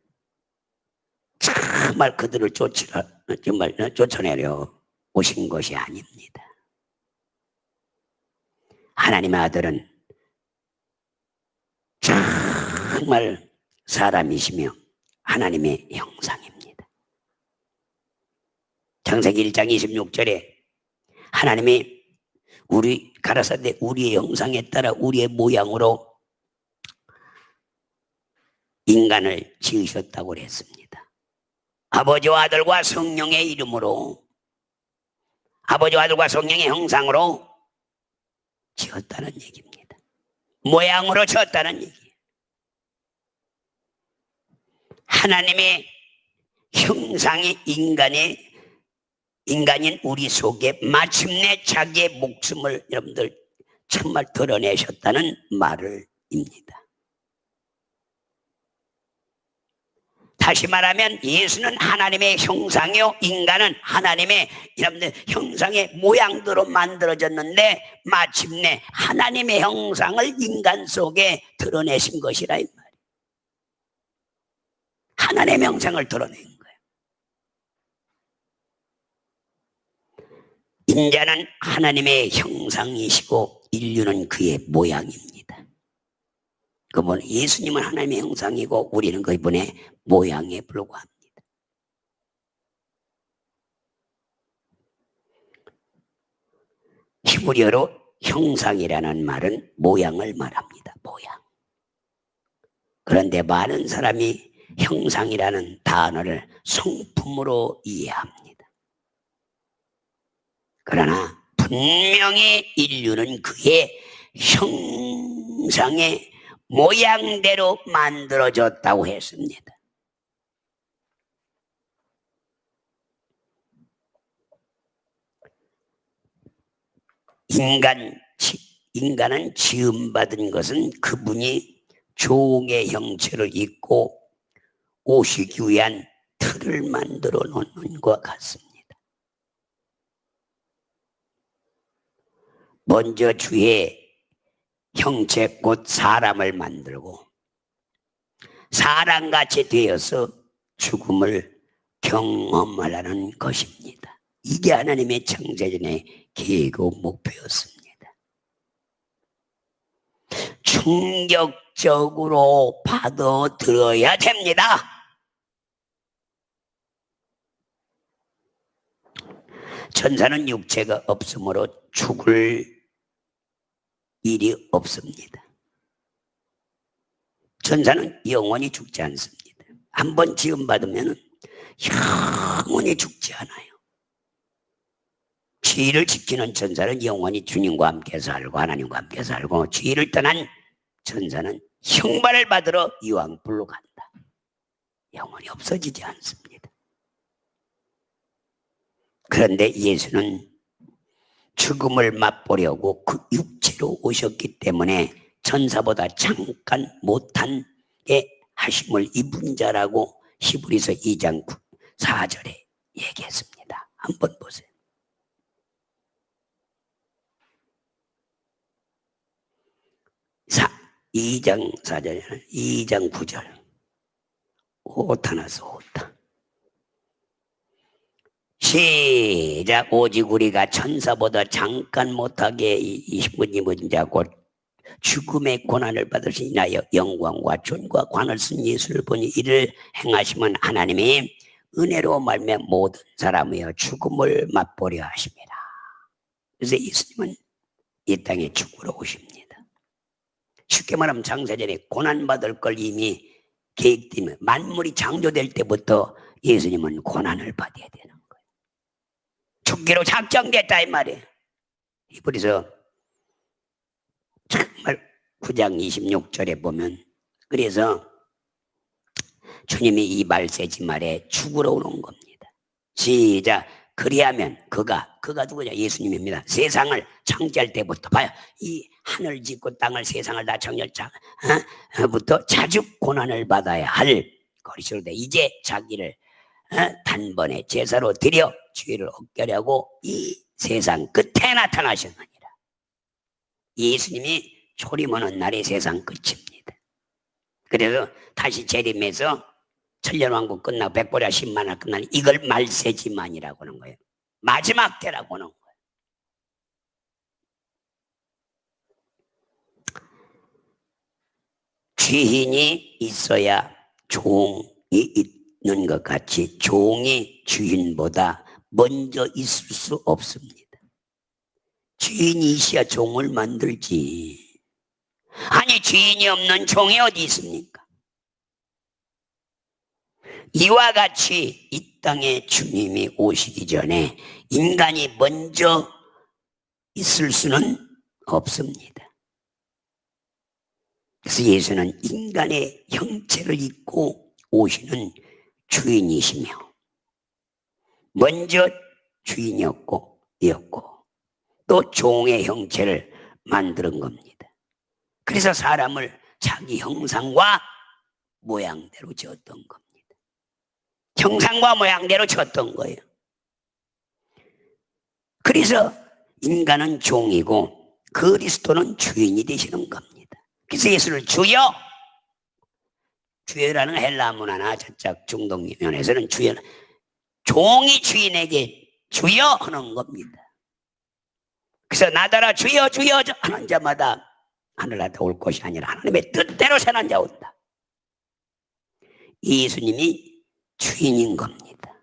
정말 그들을 쫓아내려 오신 것이 아닙니다. 하나님의 아들은 정말 사람이시며 하나님의 형상입니다. 창세기 1장 26절에 하나님이 우리 가라사대 우리의 형상에 따라 우리의 모양으로 인간을 지으셨다고 했습니다. 아버지와 아들과 성령의 이름으로 아버지와 아들과 성령의 형상으로 지었다는 얘기입니다. 모양으로 지었다는 얘기예요. 하나님의 형상이 인간인 우리 속에 마침내 자기의 목숨을 여러분들 정말 드러내셨다는 말입니다. 다시 말하면 예수는 하나님의 형상이요 인간은 하나님의 여러분들 형상의 모양대로 만들어졌는데 마침내 하나님의 형상을 인간 속에 드러내신 것이라 이 말이에요. 하나님의 형상을 드러낸 거예요. 인자는 하나님의 형상이시고 인류는 그의 모양입니다. 그분 예수님은 하나님의 형상이고 우리는 그분의 모양에 불과합니다. 히브리어로 형상이라는 말은 모양을 말합니다. 모양. 그런데 많은 사람이 형상이라는 단어를 성품으로 이해합니다. 그러나 분명히 인류는 그의 형상의 모양대로 만들어졌다고 했습니다. 인간은 지음받은 것은 그분이 종의 형체를 입고 오시기 위한 틀을 만들어 놓는 것 같습니다. 먼저 주의 형체 곧 사람을 만들고 사람같이 되어서 죽음을 경험하라는 것입니다. 이게 하나님의 창세전의 계획과 목표였습니다. 충격적으로 받아들여야 됩니다. 천사는 육체가 없으므로 죽을 일이 없습니다. 천사는 영원히 죽지 않습니다. 한번 지음받으면 영원히 죽지 않아요. 죄를 지키는 천사는 영원히 주님과 함께 살고 하나님과 함께 살고 죄를 떠난 천사는 형벌을 받으러 유황불로 간다. 영원히 없어지지 않습니다. 그런데 예수는 죽음을 맛보려고 그 육체로 오셨기 때문에 천사보다 잠깐 못한 하심을 입은 자라고 히브리서 2장 4절에 얘기했습니다. 한번 보세요. 2장 4절, 2장 9절. 오타 나서 오타. 시작. 오직 우리가 천사보다 잠깐 못하게 이 신부님은 자고 죽음의 고난을 받으신 이나여 영광과 존과 관을 쓴 예수를 보니 이를 행하시면 하나님이 은혜로 말며 모든 사람이여 죽음을 맛보려 하십니다. 그래서 예수님은 이 땅에 죽으러 오십니다. 쉽게 말하면 창세전에 고난받을 걸 이미 계획되면 만물이 창조될 때부터 예수님은 고난을 받아야 되는 거예요. 죽기로 작정됐다 이 말이에요. 히브리서 정말 9장 26절에 보면 그래서 주님이 이 말세지 말에 죽으러 오는 겁니다. 시작. 그리하면 그가 누구냐? 예수님입니다. 세상을 창조할 때부터 봐요. 이 하늘 짓고 땅을 세상을 다 창조할 부터 자주 고난을 받아야 할 거리시로되 이제 자기를 단번에 제사로 드려 죄를 얻게 하려고 이 세상 끝에 나타나셨느니라. 예수님이 초림 오는 날이 세상 끝입니다. 그래서 다시 재림해서 천년왕국 끝나고 백보랴 10만화 끝나니 이걸 말세지만이라고 하는 거예요. 마지막 때라고 하는 거예요. 주인이 있어야 종이 있는 것 같이 종이 주인보다 먼저 있을 수 없습니다. 주인이 있어야 종을 만들지. 아니 주인이 없는 종이 어디 있습니까? 이와 같이 이 땅에 주님이 오시기 전에 인간이 먼저 있을 수는 없습니다. 그래서 예수는 인간의 형체를 입고 오시는 주인이시며 먼저 주인이었고 또 종의 형체를 만드는 겁니다. 그래서 사람을 자기 형상과 모양대로 지었던 겁니다. 형상과 모양대로 쳤던 거예요. 그래서 인간은 종이고 그리스도는 주인이 되시는 겁니다. 그래서 예수를 주여, 주여라는 헬라 문화나 저쪽 중동면에서는 주여, 종이 주인에게 주여 하는 겁니다. 그래서 나더러 주여 주여 하는 자마다 하늘나라에 올 것이 아니라 하나님의 뜻대로 사는 자 온다. 예수님이 주인인 겁니다.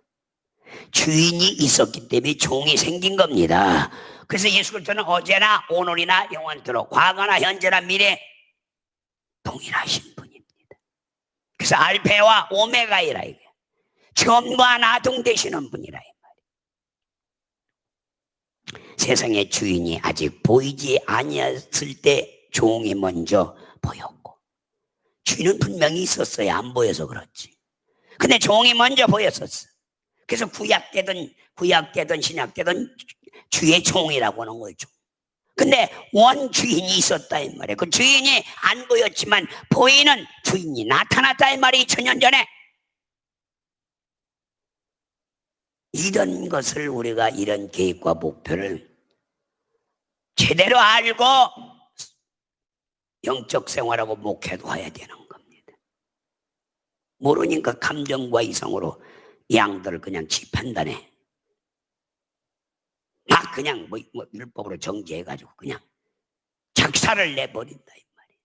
주인이 있었기 때문에 종이 생긴 겁니다. 그래서 예수 그리스도는 어제나 오늘이나 영원토록 과거나 현재나 미래 동일하신 분입니다. 그래서 알파와 오메가이라 이게 처음과 나중 되시는 분이라 이 말이에요. 세상의 주인이 아직 보이지 아니었을 때 종이 먼저 보였고 주인은 분명히 있었어요. 안 보여서 그렇지. 근데 종이 먼저 보였었어. 그래서 구약 때든 신약 때든 주의 종이라고 하는 거죠. 근데 원 주인이 있었다 이 말이에요. 그 주인이 안 보였지만 보이는 주인이 나타났다 이 말이 2000년 전에. 이런 것을 우리가 이런 계획과 목표를 제대로 알고 영적 생활하고 목회도 해야 되는 겁니다. 모르니까 감정과 이성으로 양들을 그냥 판단해. 막 그냥 뭐 율법으로 정죄해가지고 그냥 작사를 내버린다 이 말이에요.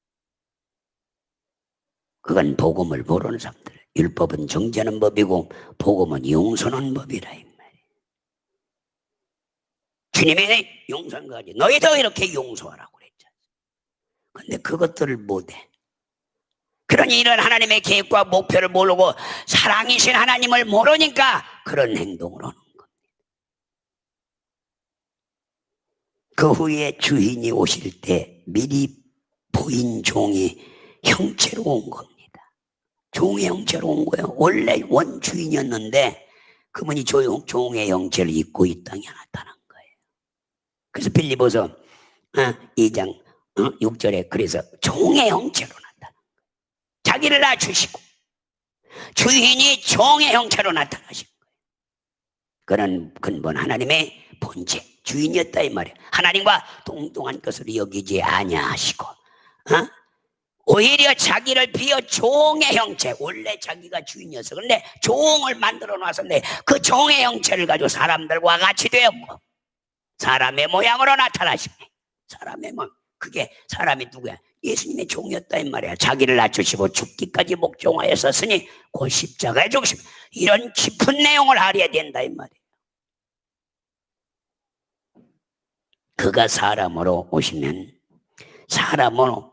그건 복음을 모르는 사람들. 율법은 정죄하는 법이고 복음은 용서하는 법이라 이 말이에요. 주님이 용서한 거지. 너희도 이렇게 용서하라고 그랬잖아. 근데 그것들을 못해. 그러니 이런 하나님의 계획과 목표를 모르고 사랑이신 하나님을 모르니까 그런 행동을 하는 겁니다. 그 후에 주인이 오실 때 미리 보인 종이 형체로 온 겁니다. 종의 형체로 온 거예요. 원래 원주인이었는데 그분이 종의 형체를 입고 이 땅에 나타난 거예요. 그래서 빌립보서 2장 6절에 그래서 종의 형체로 나타난 자기를 낮추시고 주인이 종의 형체로 나타나신 거예요. 그는 근본 하나님의 본체 주인이었다 이 말이에요. 하나님과 동등한 것으로 여기지 아니하시고 오히려 자기를 비워 종의 형체, 원래 자기가 주인이었어. 그런데 종을 만들어 놨었는데 그 종의 형체를 가지고 사람들과 같이 되었고 사람의 모양으로 나타나시네. 사람의 모양. 그게 사람이 누구야? 예수님의 종이었다 이 말이야. 자기를 낮추시고 죽기까지 복종하였었으니 곧 십자가에 죽으심. 이런 깊은 내용을 알아야 된다 이 말이에요. 그가 사람으로 오시면 사람으로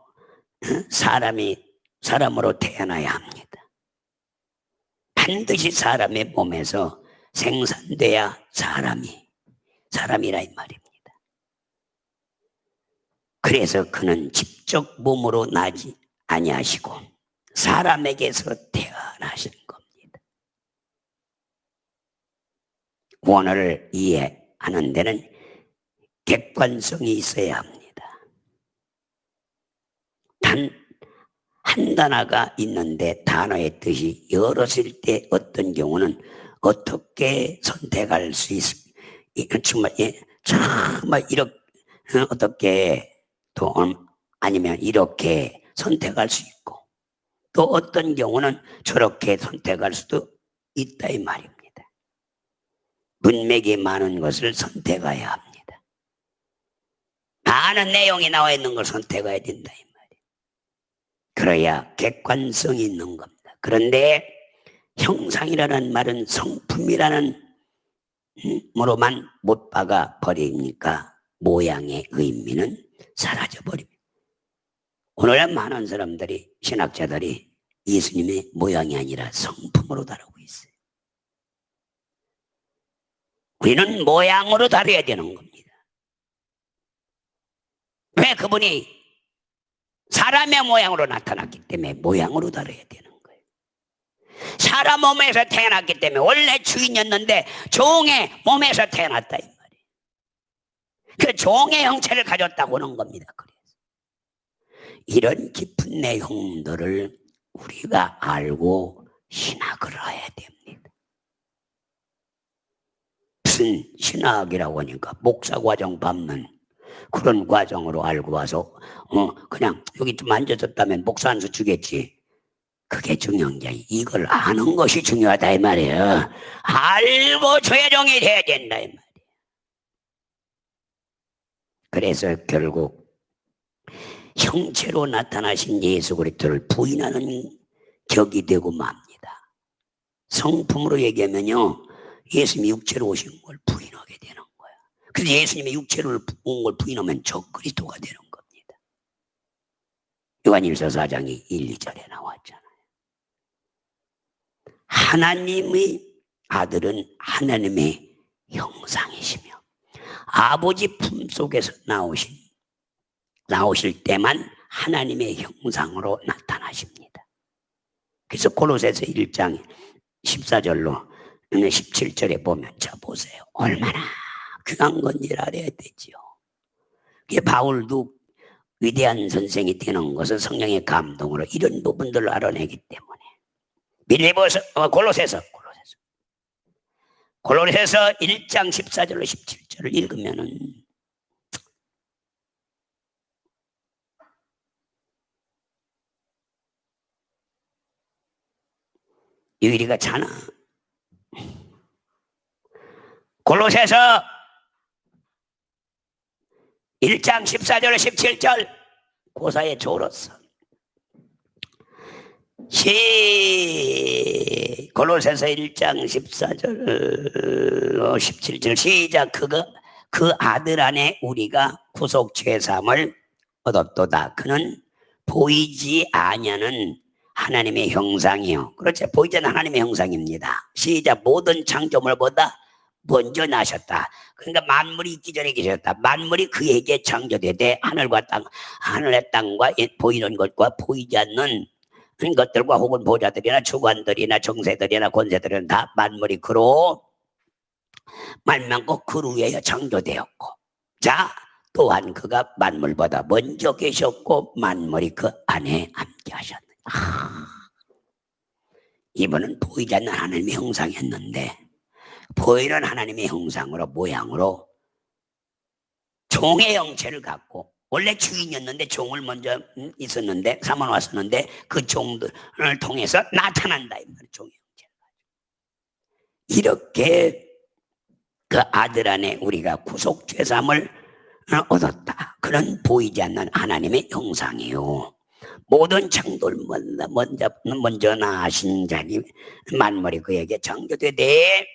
태어나야 합니다. 반드시 사람의 몸에서 생산돼야 사람이라 이 말입니다. 그래서 그는 직접 몸으로 나지 아니하시고 사람에게서 태어나신 겁니다. 원어를 이해하는 데는 객관성이 있어야 합니다. 단 한 단어가 있는데 단어의 뜻이 여럿일 때 어떤 경우는 어떻게 선택할 수 정말 이렇게 어떻게 또 아니면 이렇게 선택할 수 있고 또 어떤 경우는 저렇게 선택할 수도 있다 이 말입니다. 문맥이 많은 것을 선택해야 합니다. 많은 내용이 나와 있는 걸 선택해야 된다 이 말이에요. 그래야 객관성이 있는 겁니다. 그런데 형상이라는 말은 성품이라는 으로만 못 박아 버리니까 모양의 의미는 사라져 버립니다. 오늘 많은 사람들이 신학자들이 예수님의 모양이 아니라 성품으로 다루고 있어요. 우리는 모양으로 다뤄야 되는 겁니다. 왜? 그분이 사람의 모양으로 나타났기 때문에 모양으로 다뤄야 되는 거예요. 사람 몸에서 태어났기 때문에 원래 주인이었는데 종의 몸에서 태어났다 이 말이에요. 그 종의 형체를 가졌다고 하는 겁니다. 그래서 이런 깊은 내용들을 우리가 알고 신학을 해야 됩니다. 무슨 신학이라고 하니까 목사 과정 밟는 그런 과정으로 알고 와서 그냥 여기 좀 앉아졌다면 목사 한 수 주겠지. 그게 중요한 게 이걸 아는 것이 중요하다 이 말이에요. 알고 최종이 돼야 된다 이 말이에요. 그래서 결국 형체로 나타나신 예수 그리스도를 부인하는 격이 되고 맙니다. 성품으로 얘기하면요, 예수님이 육체로 오신 걸 부인하게 되는 거야. 그래서 예수님이 육체로 온 걸 부인하면 적 그리스도가 되는 겁니다. 요한일서 4장이 1, 2절에 나왔잖아요. 하나님의 아들은 하나님의 형상이시며 아버지 품속에서 나오실 때만 하나님의 형상으로 나타나십니다. 그래서 골로새서 1장 14절로 17절에 보면 저 보세요. 얼마나 귀한 건지를 알아야 되죠. 바울도 위대한 선생이 되는 것은 성령의 감동으로 이런 부분들을 알아내기 때문에 골로새서 1장 14절로 17절을 읽으면은 유일이가 자나. 골로새서 1장 14절 17절 고사에 졸었어. 골로새서 1장 14절 17절 시작. 그 아들 안에 우리가 구속 죄사함을 얻었도다. 그는 보이지 아니하는 하나님의 형상이요. 그렇죠. 보이지 않는 하나님의 형상입니다. 시작. 모든 창조물보다 먼저 나셨다. 그러니까 만물이 있기 전에 계셨다. 만물이 그에게 창조되되 하늘의 땅과 보이는 것과 보이지 않는 것들과 혹은 보좌들이나 주관들이나 정세들이나 권세들은 다 만물이 그로 말미암고 그로 위하여 창조되었고, 자 또한 그가 만물보다 먼저 계셨고 만물이 그 안에 함께 하셨느니라. 이분은 보이지 않는 하나님의 형상이었는데 보이는 하나님의 형상으로 모양으로 종의 형체를 갖고, 원래 주인이었는데 종을 먼저 있었는데 삼아 왔었는데 그 종들을 통해서 나타난다 이 말이에요. 종의 형체를 가지고 이렇게 그 아들 안에 우리가 구속 죄사함을 얻었다. 그런 보이지 않는 하나님의 형상이요. 모든 창조물보다 먼저 나신 자니 만물이 그에게 창조되되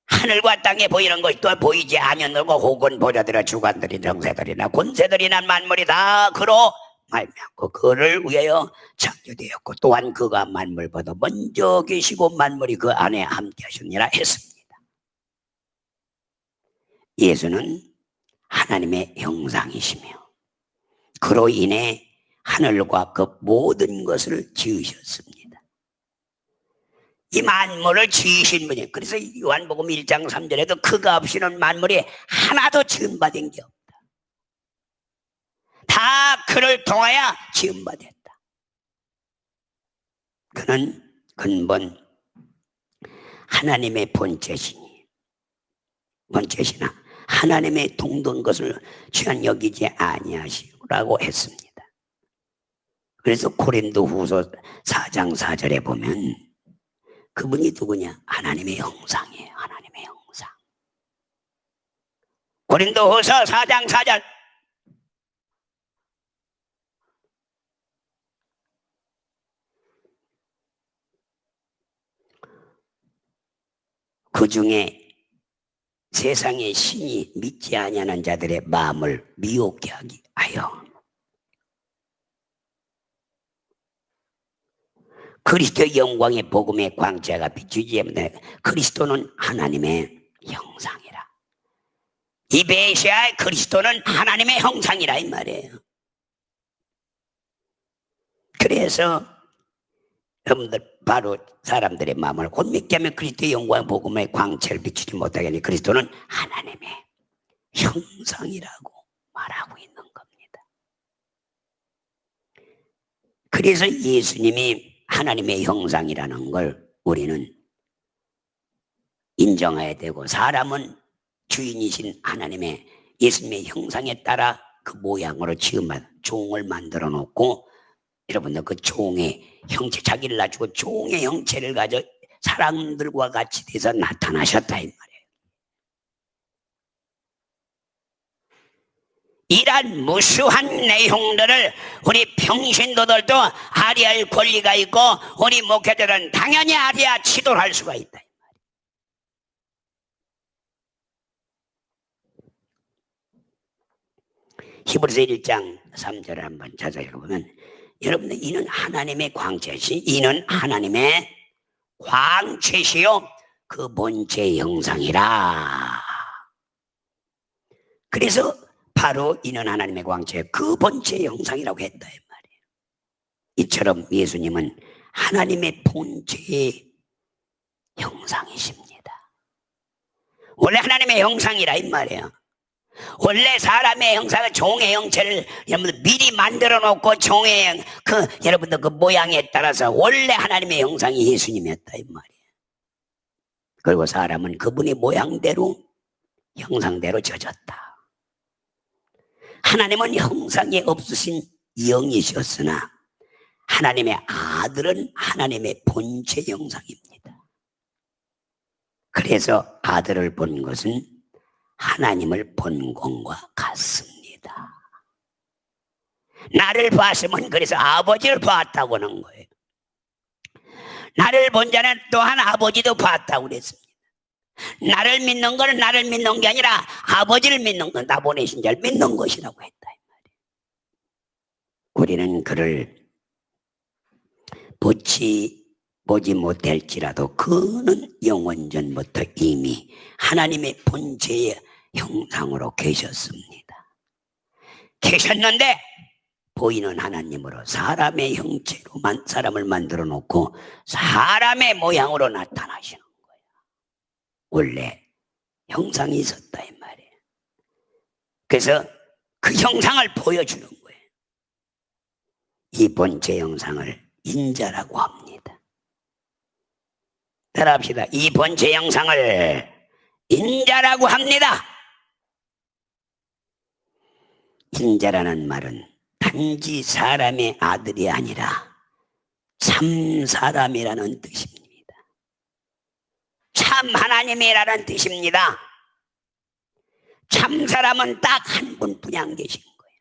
하늘과 땅에 보이는 것이 또 보이지 아니하고 혹은 보좌들이나 주관들이나 정세들이나 권세들이나 만물이 다 그로 말미암고 그를 위하여 창조되었고 또한 그가 만물보다 먼저 계시고 만물이 그 안에 함께 하셨느니라 했습니다. 예수는 하나님의 형상이시며 그로 인해 하늘과 그 모든 것을 지으셨습니다. 이 만물을 지으신 분이, 그래서 요한복음 1장 3절에도 그가 없이는 만물이 하나도 지음받은 게 없다. 다 그를 통하여 지음받았다. 그는 근본 하나님의 본체시니, 본체시나 하나님의 동던 것을 취한 여기지 아니하시라고 했습니다. 그래서 고린도후서 4장 4절에 보면 그분이 누구냐? 하나님의 형상이에요. 하나님의 형상. 고린도후서 4장 4절. 그 중에 세상의 신이 믿지 아니하는 자들의 마음을 미혹게 하기 하여 그리스도의 영광의 복음의 광채가 비추지 않는, 그리스도는 하나님의 형상이라. 이 메시아의 그리스도는 하나님의 형상이라 이 말이에요. 그래서 여러분들 바로 사람들의 마음을 곧 믿게 하면 그리스도의 영광의 복음의 광채를 비추지 못하게 하니 그리스도는 하나님의 형상이라고 말하고 있는 겁니다. 그래서 예수님이 하나님의 형상이라는 걸 우리는 인정해야 되고, 사람은 주인이신 하나님의 예수님의 형상에 따라 그 모양으로 지음한 종을 만들어 놓고, 여러분들 그 종의 형체, 자기를 낮추고 종의 형체를 가져 사람들과 같이 돼서 나타나셨다 이 말이에요. 이런 무수한 내용들을 우리 평신도들도 아리할 권리가 있고 우리 목회자들은 당연히 아리아 치도를 할 수가 있다. 히브리서 1장 3절을 한번 찾아보면 여러분들 이는 하나님의 광채시, 이는 하나님의 광채시요 그 본체 형상이라. 그래서 바로 이는 하나님의 광채, 그 본체 형상이라고 했다 이 말이에요. 이처럼 예수님은 하나님의 본체의 형상이십니다. 원래 하나님의 형상이라 이 말이에요. 원래 사람의 형상을, 종의 형체를 여러분들 미리 만들어 놓고 종의 여러분들 그 모양에 따라서 원래 하나님의 형상이 예수님이었다 이 말이에요. 그리고 사람은 그분의 모양대로 형상대로 져졌다. 하나님은 형상이 없으신 영이셨으나 하나님의 아들은 하나님의 본체 형상입니다. 그래서 아들을 본 것은 하나님을 본 것과 같습니다. 나를 봤으면 그래서 아버지를 봤다고 하는 거예요. 나를 본 자는 또한 아버지도 봤다고 그랬습니다. 나를 믿는 것은 나를 믿는 게 아니라 아버지를 믿는 것, 나 보내신 자를 믿는 것이라고 했다 이 말이에요. 우리는 그를 보지 못할지라도 그는 영원전부터 이미 하나님의 본체의 형상으로 계셨습니다. 계셨는데 보이는 하나님으로 사람의 형체로 사람을 만들어 놓고 사람의 모양으로 나타나시는 거예요. 원래 형상이 있었다 이 말이에요. 그래서 그 형상을 보여주는 거예요. 이 본체 형상을 인자라고 합니다. 따라합시다. 이 본체 형상을 인자라고 합니다. 인자라는 말은 단지 사람의 아들이 아니라 참 사람이라는 뜻입니다. 참 하나님이라는 뜻입니다. 참 사람은 딱 한 분뿐이 안 계신 거예요.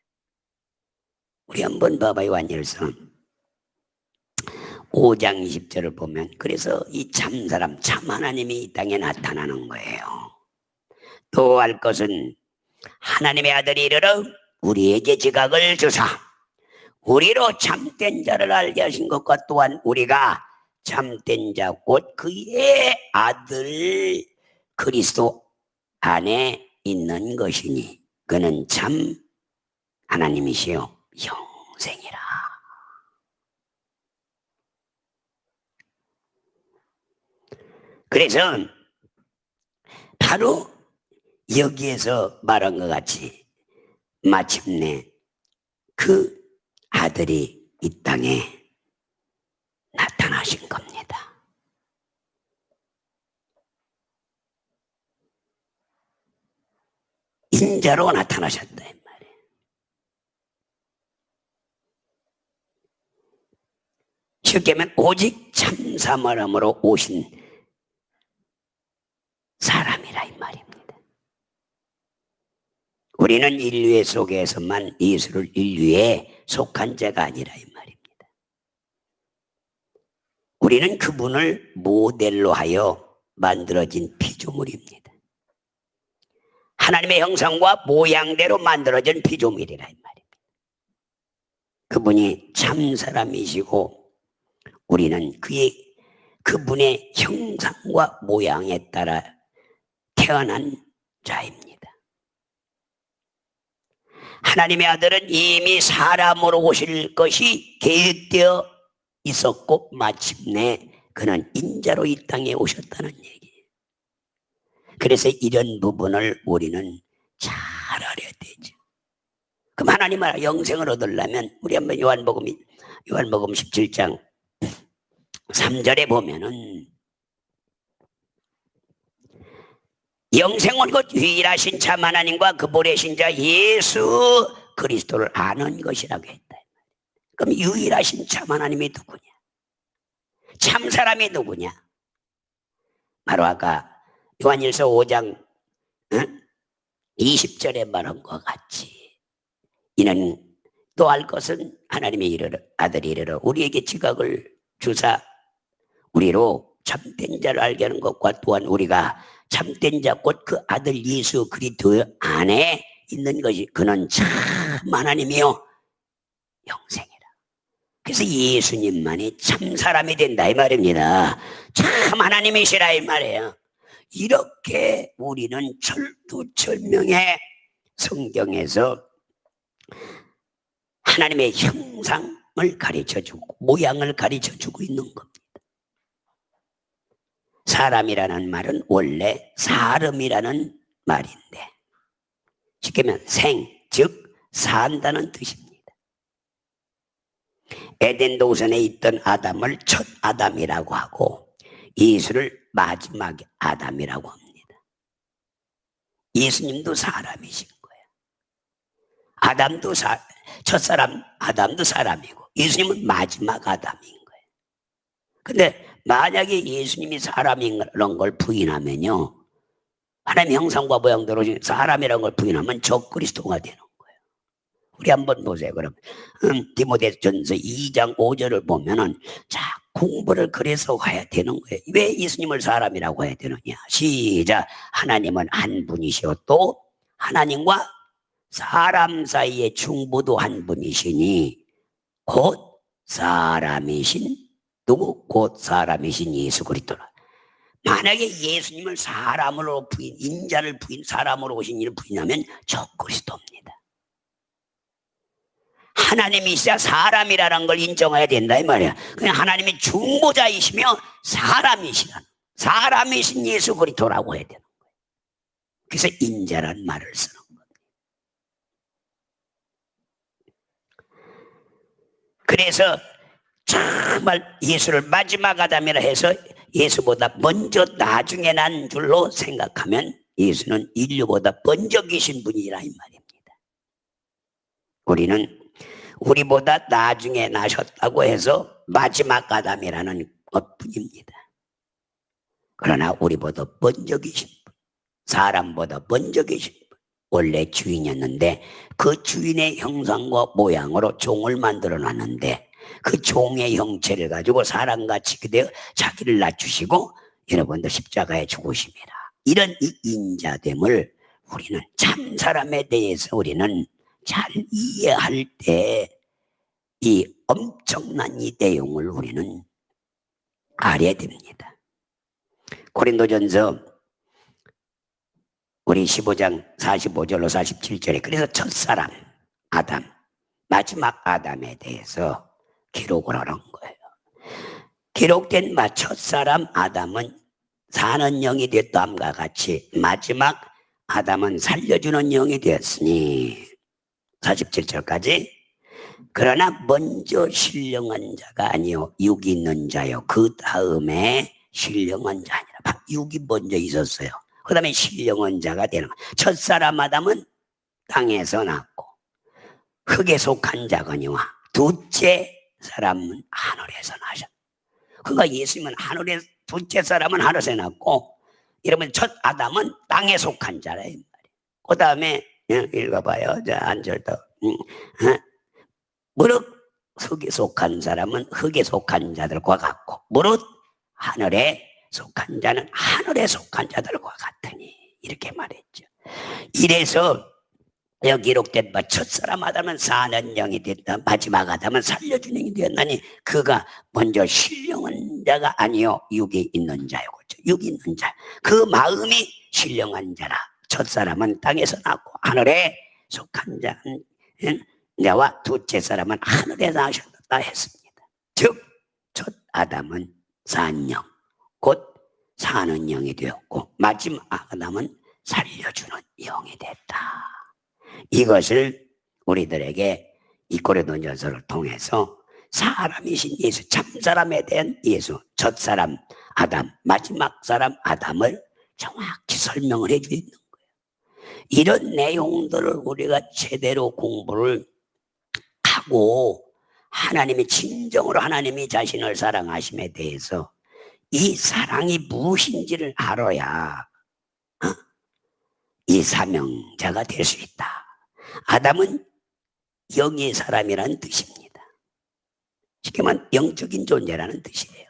우리 한번 봐봐요. 요한일서 5장 20절을 보면 그래서 이 참 사람, 참 하나님이 이 땅에 나타나는 거예요. 또 할 것은 하나님의 아들이 이르러 우리에게 지각을 주사 우리로 참된 자를 알게 하신 것과 또한 우리가 참된 자 곧 그의 아들 그리스도 안에 있는 것이니 그는 참 하나님이시요 영생이라. 그래서 바로 여기에서 말한 것 같이 마침내 그 아들이 이 땅에 나타나신 겁니다. 인자로 나타나셨다 이 말이에요. 쉽게 말하면 오직 참 사람으로 오신 사람이라 이 말입니다. 우리는 인류의 속에서만 예수를 인류에 속한 자가 아니라 이 말입니다. 우리는 그분을 모델로 하여 만들어진 피조물입니다. 하나님의 형상과 모양대로 만들어진 피조물이라 이 말입니다. 그분이 참 사람이시고 우리는 그분의 형상과 모양에 따라 태어난 자입니다. 하나님의 아들은 이미 사람으로 오실 것이 계획되어 있었고 마침내 그는 인자로 이 땅에 오셨다는 얘기예요. 그래서 이런 부분을 우리는 잘 알아야 되죠. 그럼 하나님의 영생을 얻으려면 우리 한번 요한복음 17장 3절에 보면은 영생은 곧 유일하신 참 하나님과 그 보내신 자 예수 그리스도를 아는 것이라고 했다. 그럼 유일하신 참 하나님이 누구냐? 참 사람이 누구냐? 바로 아까 요한일서 5장 20절에 말한 것 같이 이는 또 알 것은 하나님의 이르러 아들이 이르러 우리에게 지각을 주사 우리로 참된 자를 알게 하는 것과 또한 우리가 참된 자 곧 그 아들 예수 그리스도 안에 있는 것이 그는 참 하나님이요 영생이라. 그래서 예수님만이 참 사람이 된다 이 말입니다. 참 하나님이시라 이 말이에요. 이렇게 우리는 철두철명의 성경에서 하나님의 형상을 가르쳐주고 모양을 가르쳐주고 있는 겁니다. 사람이라는 말은 원래 사람이라는 말인데 쉽게 말하면 즉 산다는 뜻입니다. 에덴 동산에 있던 아담을 첫 아담이라고 하고 예수를 마지막 아담이라고 합니다. 예수님도 사람이신 거예요. 아담도 첫사람 아담도 사람이고 예수님은 마지막 아담인 거예요. 근데 만약에 예수님이 사람인 걸 부인하면요 하나님의 형상과 모양대로 사람이라는 걸 부인하면 적그리스도가 되는 거예요. 우리 한번 보세요. 그럼 디모데전서 2장 5절을 보면은 자 공부를 그래서 해야 되는 거예요. 왜 예수님을 사람이라고 해야 되느냐? 시작. 하나님은 한 분이시오 또 하나님과 사람 사이의 중보도 한 분이시니 곧 사람이신 누구? 곧 사람이신 예수 그리스도라. 만약에 예수님을 사람으로 인자를 사람으로 오신 이를 부인하면 적그리스도입니다. 하나님이시자 사람이라는 걸 인정해야 된다 이 말이야. 그냥 하나님이 중보자이시며 사람이신 예수 그리스도라고 해야 되는 거예요. 그래서 인자란 말을 쓰는 겁니다. 그래서 정말 예수를 마지막 아담이라 해서 예수보다 먼저 나중에 난 줄로 생각하면 예수는 인류보다 먼저 계신 분이라 이 말입니다. 우리는 우리보다 나중에 나셨다고 해서 마지막 아담이라는 것뿐입니다. 그러나 우리보다 먼저 계신 분, 사람보다 먼저 계신 분, 원래 주인이었는데 그 주인의 형상과 모양으로 종을 만들어 놨는데 그 종의 형체를 가지고 사람같이 되어 자기를 낮추시고 여러분도 십자가에 죽으심이라. 이런 이 인자됨을 우리는 참 사람에 대해서 우리는 잘 이해할 때 이 엄청난 이 내용을 우리는 알아야 됩니다. 고린도전서 우리 15장 45절로 47절에 그래서 첫사람 아담 마지막 아담에 대해서 기록을 하는 거예요. 기록된 첫사람 아담은 사는 영이 되었다함과 같이 마지막 아담은 살려주는 영이 되었으니 47절까지 그러나 먼저 신령한 자가 아니요 육이 있는 자요 그 다음에 신령한 자 아니라 육이 먼저 있었어요. 그 다음에 신령한 자가 되는 거예요. 첫사람 아담은 땅에서 낳고 흙에 속한 자거니와 둘째 사람은 하늘에서 나셨다. 그러니까 예수님은 하늘에 둘째 사람은 하늘에서 낳고 여러분 첫 아담은 땅에 속한 자라 이 말이에요. 그 다음에 읽어봐요. 자, 한 절 더. 무릇 흙에 속한 사람은 흙에 속한 자들과 같고 무릇 하늘에 속한 자는 하늘에 속한 자들과 같으니 이렇게 말했죠. 이래서 여기 기록된 첫사람 아담은 사는 영이 됐다. 마지막 아담은 살려주는 영이 되었나니 그가 먼저 신령한 자가 아니요 육이 있는 자요. 그렇죠? 육이 있는 자. 그 마음이 신령한 자라. 첫사람은 땅에서 낳고 하늘에 속한 자와 둘째 사람은 하늘에 나셨다 했습니다. 즉 첫 아담은 산 영, 곧 사는 영이 되었고 마지막 아담은 살려주는 영이 됐다. 이것을 우리들에게 이 고린도전서를 통해서 사람이신 예수, 참사람에 대한 예수, 첫사람 아담, 마지막 사람 아담을 정확히 설명을 해주는 거예요. 이런 내용들을 우리가 제대로 공부를 하고 하나님의 진정으로 하나님이 자신을 사랑하심에 대해서 이 사랑이 무엇인지를 알아야 이 사명자가 될 수 있다. 아담은 영의 사람이라는 뜻입니다. 쉽게 말하면 영적인 존재라는 뜻이에요.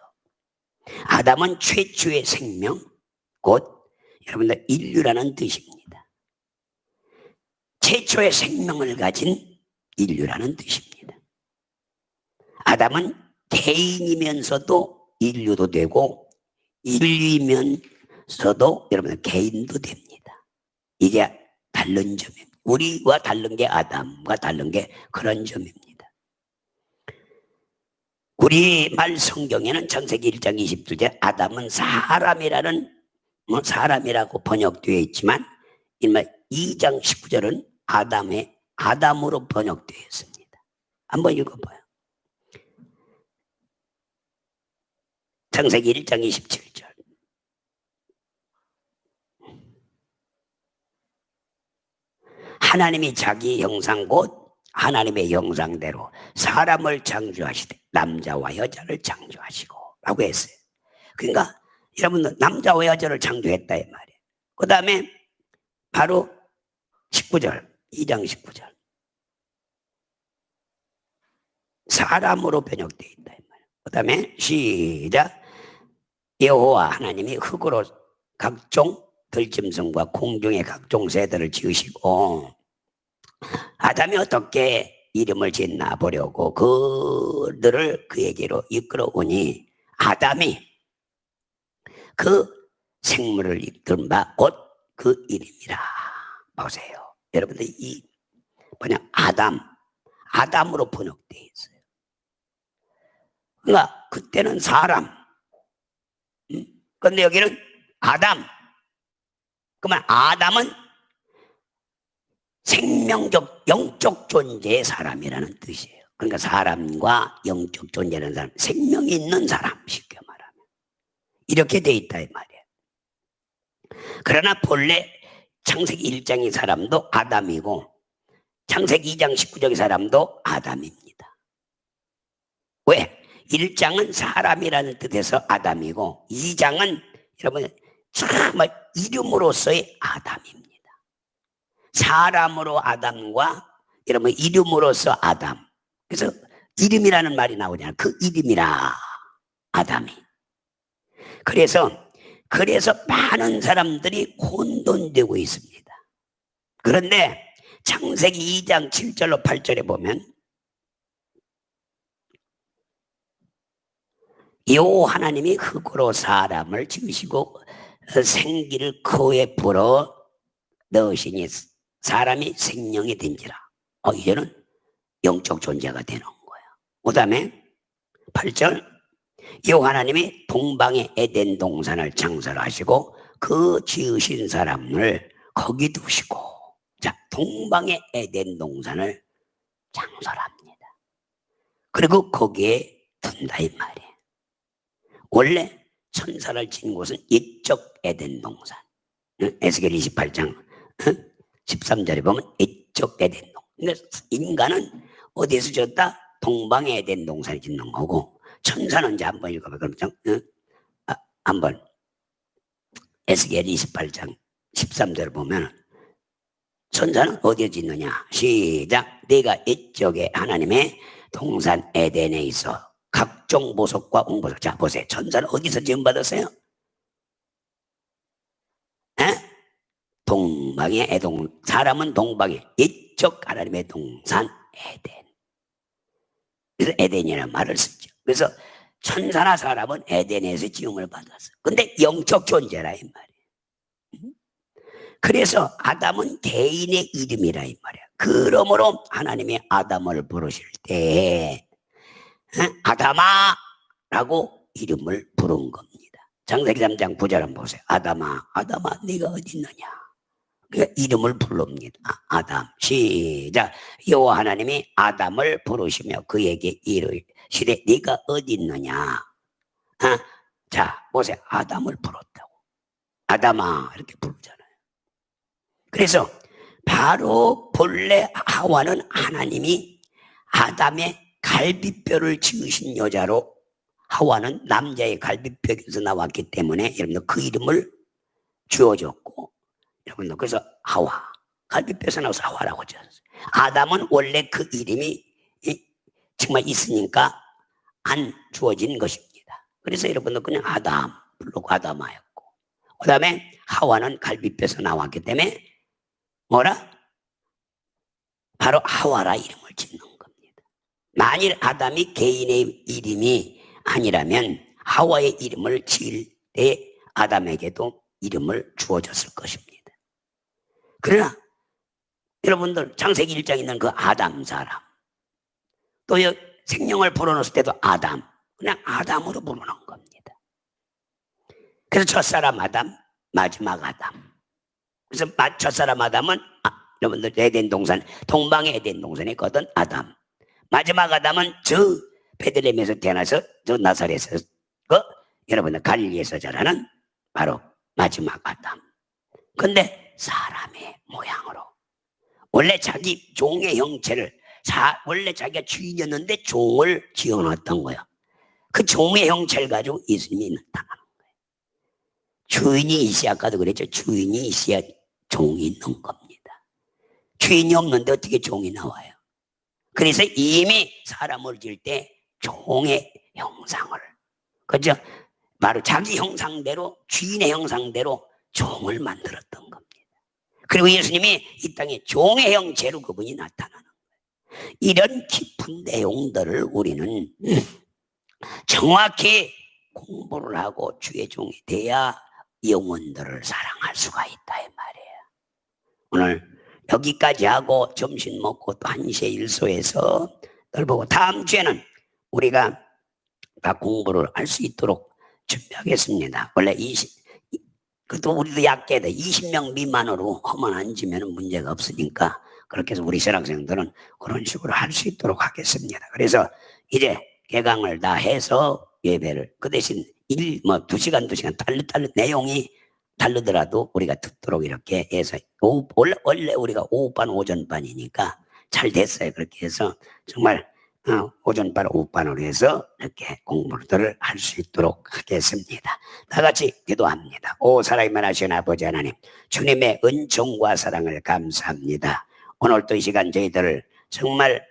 아담은 최초의 생명, 곧 여러분들 인류라는 뜻입니다. 최초의 생명을 가진 인류라는 뜻입니다. 아담은 개인이면서도 인류도 되고 인류이면서도 여러분들 개인도 됩니다. 이게 다른 점입니다. 우리와 다른 게 아담과 다른 게 그런 점입니다. 우리 말 성경에는 창세기 1장 22절 아담은 사람이라고 번역되어 있지만 2장 19절은 아담으로 번역되어 있습니다. 한번 읽어봐요. 창세기 1장 27절. 하나님이 자기 형상 곧 하나님의 형상대로 사람을 창조하시되 남자와 여자를 창조하시고 라고 했어요. 그러니까 여러분들 남자와 여자를 창조했다 이 말이에요. 그 다음에 바로 19절 2장 19절 사람으로 번역되어 있다 이 말이에요. 그 다음에 시작 여호와 하나님이 흙으로 각종 들짐승과 공중의 각종 새들을 지으시고 아담이 어떻게 이름을 짓나 보려고 그들을 그에게로 이끌어오니 아담이 그 생물을 이끌은 바 곧 그 이름이라. 보세요. 여러분들 이 번역 아담으로 번역되어 있어요. 그러니까 그때는 사람 그런데 여기는 아담. 그러면 아담은 생명적 영적 존재의 사람이라는 뜻이에요. 그러니까 사람과 영적 존재라는 사람, 생명이 있는 사람 쉽게 말하면 이렇게 돼 있다 이 말이에요. 그러나 본래 창세기 1장의 사람도 아담이고 창세기 2장 19절의 사람도 아담입니다. 왜? 1장은 사람이라는 뜻에서 아담이고 2장은 여러분 정말 이름으로서의 아담입니다. 사람으로 아담과 여러분 이름으로서 아담. 그래서 이름이라는 말이 나오잖아요. 그 이름이라 아담이. 그래서 많은 사람들이 혼돈되고 있습니다. 그런데 창세기 2장 7절로 8절에 보면 여호와 하나님이 흙으로 사람을 지으시고 생기를 그에 불어 넣으시니 사람이 생명이 된지라. 이제는 영적 존재가 되는 거야. 그 다음에 8절 여호와 하나님이 동방의 에덴 동산을 창설하시고 그 지으신 사람을 거기 두시고, 자, 동방의 에덴 동산을 창설합니다. 그리고 거기에 둔다 이 말이에요. 원래 천사를 진 곳은 이쪽 에덴 동산. 에스겔 28장 13절에 보면 이쪽 에덴 동산. 그러니까 인간은 어디에서 졌다? 동방의 에덴 동산에 짓는 거고, 천사는 이제 한번 읽어봐. 그럼 한번 에스겔 28장 13절을 보면 천사는 어디에 짓느냐? 시작. 네가 이쪽에 하나님의 동산 에덴에 있어 각종 보석과 옹보석. 자, 보세요. 천사는 어디서 지음받았어요? 동방의 에덴. 사람은 동방에, 이쪽 하나님의 동산 에덴. 그래서 에덴이라는 말을 쓰죠. 그래서 천사나 사람은 에덴에서 지음을 받았어요. 근데 영적 존재라 이 말이에요. 그래서 아담은 개인의 이름이라 이 말이야. 그러므로 하나님이 아담을 부르실 때 아담아 라고 이름을 부른 겁니다. 창세기 3장 9절 한번 보세요. 아담아, 아담아 네가 어디 있느냐. 그러니까 이름을 부릅니다. 아담. 시작. 여호와 하나님이 아담을 부르시며 그에게 이르시되 네가 어디 있느냐. 자, 보세요. 아담을 불렀다고. 아담아 이렇게 부르잖아요. 그래서 바로 본래 하와는 하나님이 아담의 갈비뼈를 지으신 여자로, 하와는 남자의 갈비뼈에서 나왔기 때문에 여러분들 그 이름을 주어졌고, 여러분들 그래서 하와, 갈비뼈에서 나와서 하와라고 지었어요. 아담은 원래 그 이름이 정말 있으니까 안 주어진 것입니다. 그래서 여러분들 그냥 아담 부르고 아담하였고, 그 다음에 하와는 갈비뼈에서 나왔기 때문에 뭐라? 바로 하와라 이름을 짓는 겁니다. 만일 아담이 개인의 이름이 아니라면 하와의 이름을 지을 때 아담에게도 이름을 주어졌을 것입니다. 그러나 여러분들 창세기 1장에 있는 그 아담 사람, 또 생명을 불어넣을 때도 아담, 그냥 아담으로 부르는 겁니다. 그래서 첫사람 아담, 마지막 아담. 그래서 첫사람 아담은 여러분들 에덴 동산, 동방의 에덴 동산에 있거든 아담. 마지막 아담은 저 베들레헴에서 태어나서 저 나사렛에서 여러분들 갈릴리에서 자라는 바로 마지막 아담. 근데 사람의 모양으로, 원래 자기 종의 형체를, 원래 자기가 주인이었는데 종을 지어놨던 거야. 그 종의 형체를 가지고 예수님이 나타나는 거예요. 주인이 이시야까도 그랬죠. 주인이 이시야, 종이 있는 겁니다. 주인이 없는데 어떻게 종이 나와요? 그래서 이미 사람을 지을 때 종의 형상을, 그죠? 바로 자기 형상대로, 주인의 형상대로 종을 만들었던 겁니다. 그리고 예수님이 이 땅에 종의 형체로 그분이 나타나는 거예요. 이런 깊은 내용들을 우리는 정확히 공부를 하고 주의 종이 돼야 영혼들을 사랑할 수가 있다 이 말이에요. 오늘 여기까지 하고 점심 먹고 또 1시에 일소에서 널보고 다음 주에는 우리가 다 공부를 할 수 있도록 준비하겠습니다. 원래 그것도 우리도 약계다. 20명 미만으로 허만 앉으면 문제가 없으니까 그렇게 해서 우리 신학생들은 그런 식으로 할 수 있도록 하겠습니다. 그래서 이제 개강을 다 해서 예배를, 그 대신 2시간 달리 내용이 다르더라도 우리가 듣도록 이렇게 해서 원래 우리가 오후반 오전반이니까 잘 됐어요. 그렇게 해서 정말 오전반 오후반으로 해서 이렇게 공부를 할 수 있도록 하겠습니다. 다 같이 기도합니다. 오 살아있는 하신 아버지 하나님, 주님의 은총과 사랑을 감사합니다. 오늘 또 이 시간 저희들을 정말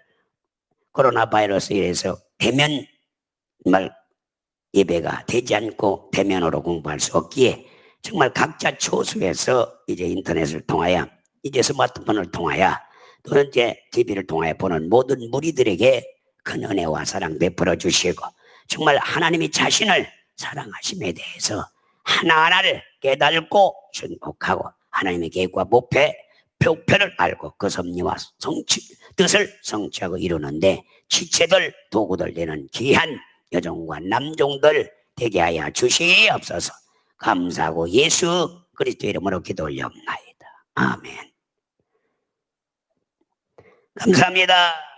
코로나 바이러스에 의해서 대면 예배가 되지 않고 대면으로 공부할 수 없기에 정말 각자 초소에서 이제 인터넷을 통하여, 이제 스마트폰을 통하여, 또 이제 TV를 통하여 보는 모든 무리들에게 큰 은혜와 사랑 베풀어 주시고, 정말 하나님이 자신을 사랑하심에 대해서 하나하나를 깨달고 순복하고 하나님의 계획과 목표에 표편을 알고 그 섭리와 뜻을 성취하고 이루는데 지체들 도구들 되는 귀한 여종과 남종들 되게 하여 주시옵소서. 감사하고 예수 그리스도 이름으로 기도 올려옵나이다. 아멘. 감사합니다.